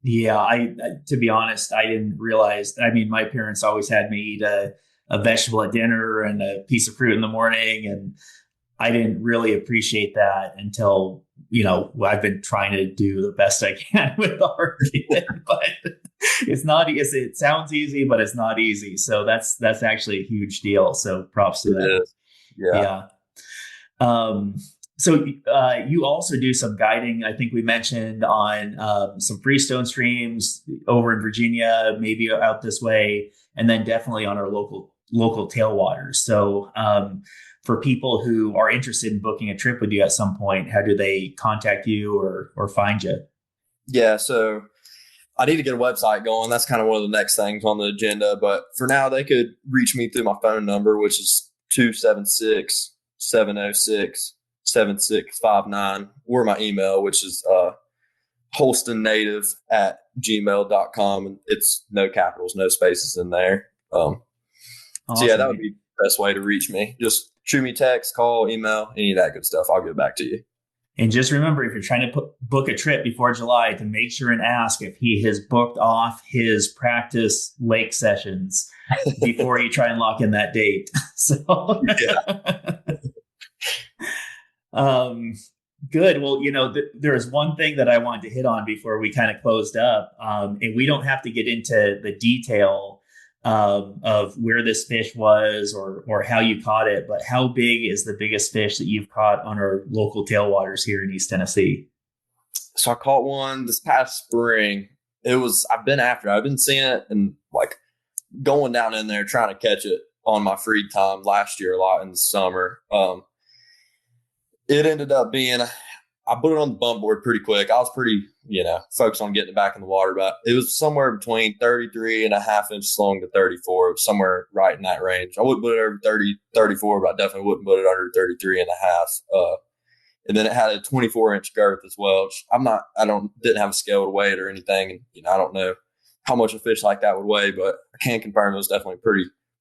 Yeah, I to be honest, I didn't realize. I mean, my parents always had me eat a vegetable at dinner and a piece of fruit in the morning, and I didn't really appreciate that until I've been trying to do the best I can with our kid. But it's not. It sounds easy, but it's not easy. So that's actually a huge deal. So props to that. Yeah. So you also do some guiding, I think we mentioned, on some freestone streams over in Virginia, maybe out this way, and then definitely on our local tailwaters. So for people who are interested in booking a trip with you at some point, how do they contact you or find you? Yeah, so I need to get a website going. That's kind of one of the next things on the agenda. But for now, they could reach me through my phone number, which is 276-706-7659, or my email, which is holstonnative@gmail.com. And it's no capitals, no spaces in there. Awesome. So yeah, that would be the best way to reach me. Just shoot me text, call, email, any of that good stuff. I'll get back to you. And just remember, if you're trying to book a trip before July, to make sure and ask if he has booked off his practice lake sessions before you try and lock in that date. So, good. Well, there is one thing that I wanted to hit on before we kind of closed up, and we don't have to get into the detail of where this fish was or how you caught it, but how big is the biggest fish that you've caught on our local tailwaters here in East Tennessee? So I caught one this past spring. I've been seeing it and like going down in there trying to catch it on my free time last year a lot in the summer. It ended up being, I put it on the bump board pretty quick. I was pretty, focused on getting it back in the water, but it was somewhere between 33 and a half inches long to 34. It was somewhere right in that range. I wouldn't put it over 30, 34, but I definitely wouldn't put it under 33 and a half. And then it had a 24-inch girth as well. Which didn't have a scale to weigh it or anything. And, I don't know how much a fish like that would weigh, but I can confirm it was definitely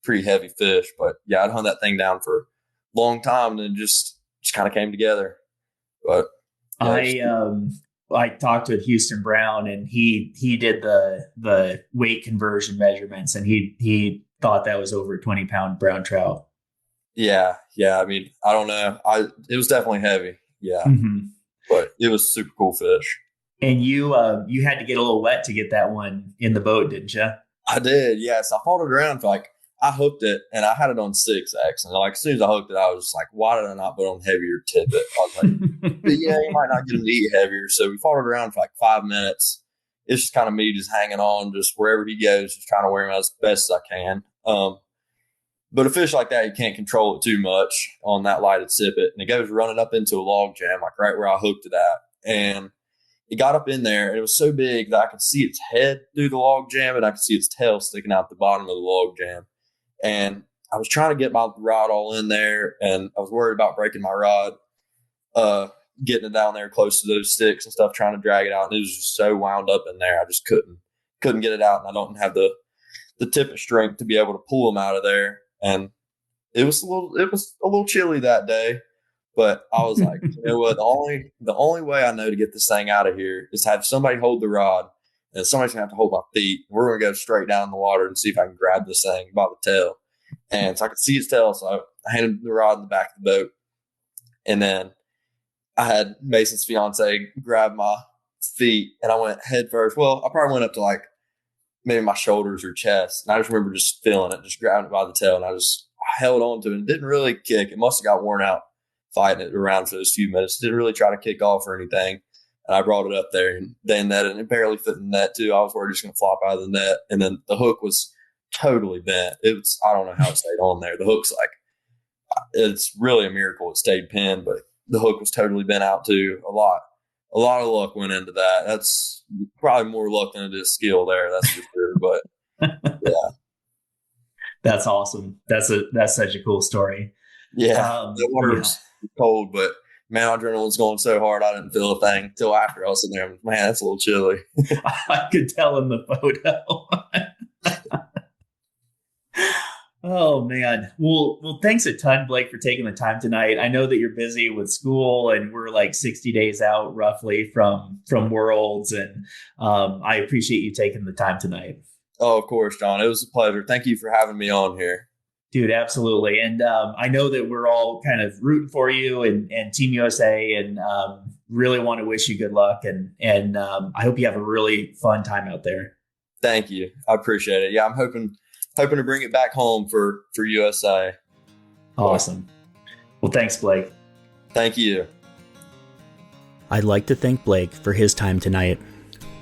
pretty heavy fish. But yeah, I'd hunt that thing down for a long time and then just kind of came together. But yeah, I talked with Houston Brown, and he did the weight conversion measurements, and he thought that was over a 20-pound brown trout. Yeah. I mean, I don't know. It was definitely heavy. Yeah, but it was a super cool fish. And you had to get a little wet to get that one in the boat, didn't you? I did. Yes, I followed it around for I hooked it and I had it on 6X, and as soon as I hooked it, I was just like, why did I not put on heavier tippet? I was like, but you might not get him to eat heavier. So we followed it around for 5 minutes. It's just kind of me just hanging on, just wherever he goes, just trying to wear him out as best as I can. But a fish like that, you can't control it too much on that lighted sippet. And it goes running up into a log jam, right where I hooked it at. And it got up in there, and it was so big that I could see its head through the log jam, and I could see its tail sticking out the bottom of the log jam. And I was trying to get my rod all in there, and I was worried about breaking my rod, getting it down there close to those sticks and stuff, trying to drag it out. And it was just so wound up in there. I just couldn't get it out. And I don't have the tippet strength to be able to pull them out of there. And it was a little chilly that day, but I was like, you know what? The only way I know to get this thing out of here is have somebody hold the rod, and somebody's gonna have to hold my feet. We're gonna go straight down in the water and see if I can grab this thing by the tail. And so I could see its tail, so I handed the rod in the back of the boat, and then I had Mason's fiance grab my feet, and I went head first. Well, I probably went up to maybe my shoulders or chest. And I just remember just feeling it, just grabbing it by the tail. And I just held on to it. It didn't really kick. It must have got worn out fighting it around for those few minutes. Didn't really try to kick off or anything. And I brought it up there and they netted, and it barely fit in the net too. I was worried it was going to flop out of the net. And then the hook was totally bent. I don't know how it stayed on there. The hook's it's really a miracle it stayed pinned, but the hook was totally bent out too. A lot of luck went into that. That's probably more luck than it is skill there. That's for sure. But yeah, that's awesome. That's such a cool story. Yeah, the water's cold, but man, my adrenaline's going so hard I didn't feel a thing until after I was sitting there. Man, that's a little chilly. I could tell in the photo. Oh man. Well, thanks a ton, Blake, for taking the time tonight. I know that you're busy with school, and we're 60 days out roughly from Worlds, and I appreciate you taking the time tonight. Oh, of course, John. It was a pleasure. Thank you for having me on here. Dude, absolutely. And I know that we're all kind of rooting for you and Team USA, and really want to wish you good luck. And I hope you have a really fun time out there. Thank you. I appreciate it. Yeah, I'm hoping to bring it back home for USA. Awesome. Well, thanks, Blake. Thank you. I'd like to thank Blake for his time tonight.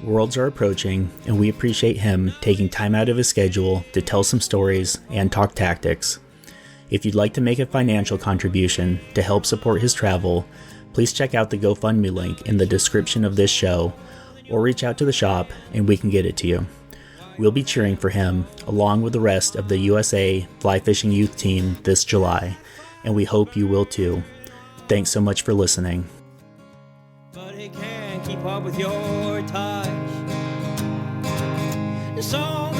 Worlds are approaching, and we appreciate him taking time out of his schedule to tell some stories and talk tactics. If you'd like to make a financial contribution to help support his travel, please check out the GoFundMe link in the description of this show, or reach out to the shop and we can get it to you. We'll be cheering for him along with the rest of the USA Fly Fishing Youth Team this July, and we hope you will too. Thanks so much for listening. But it can't keep up with your touch. The song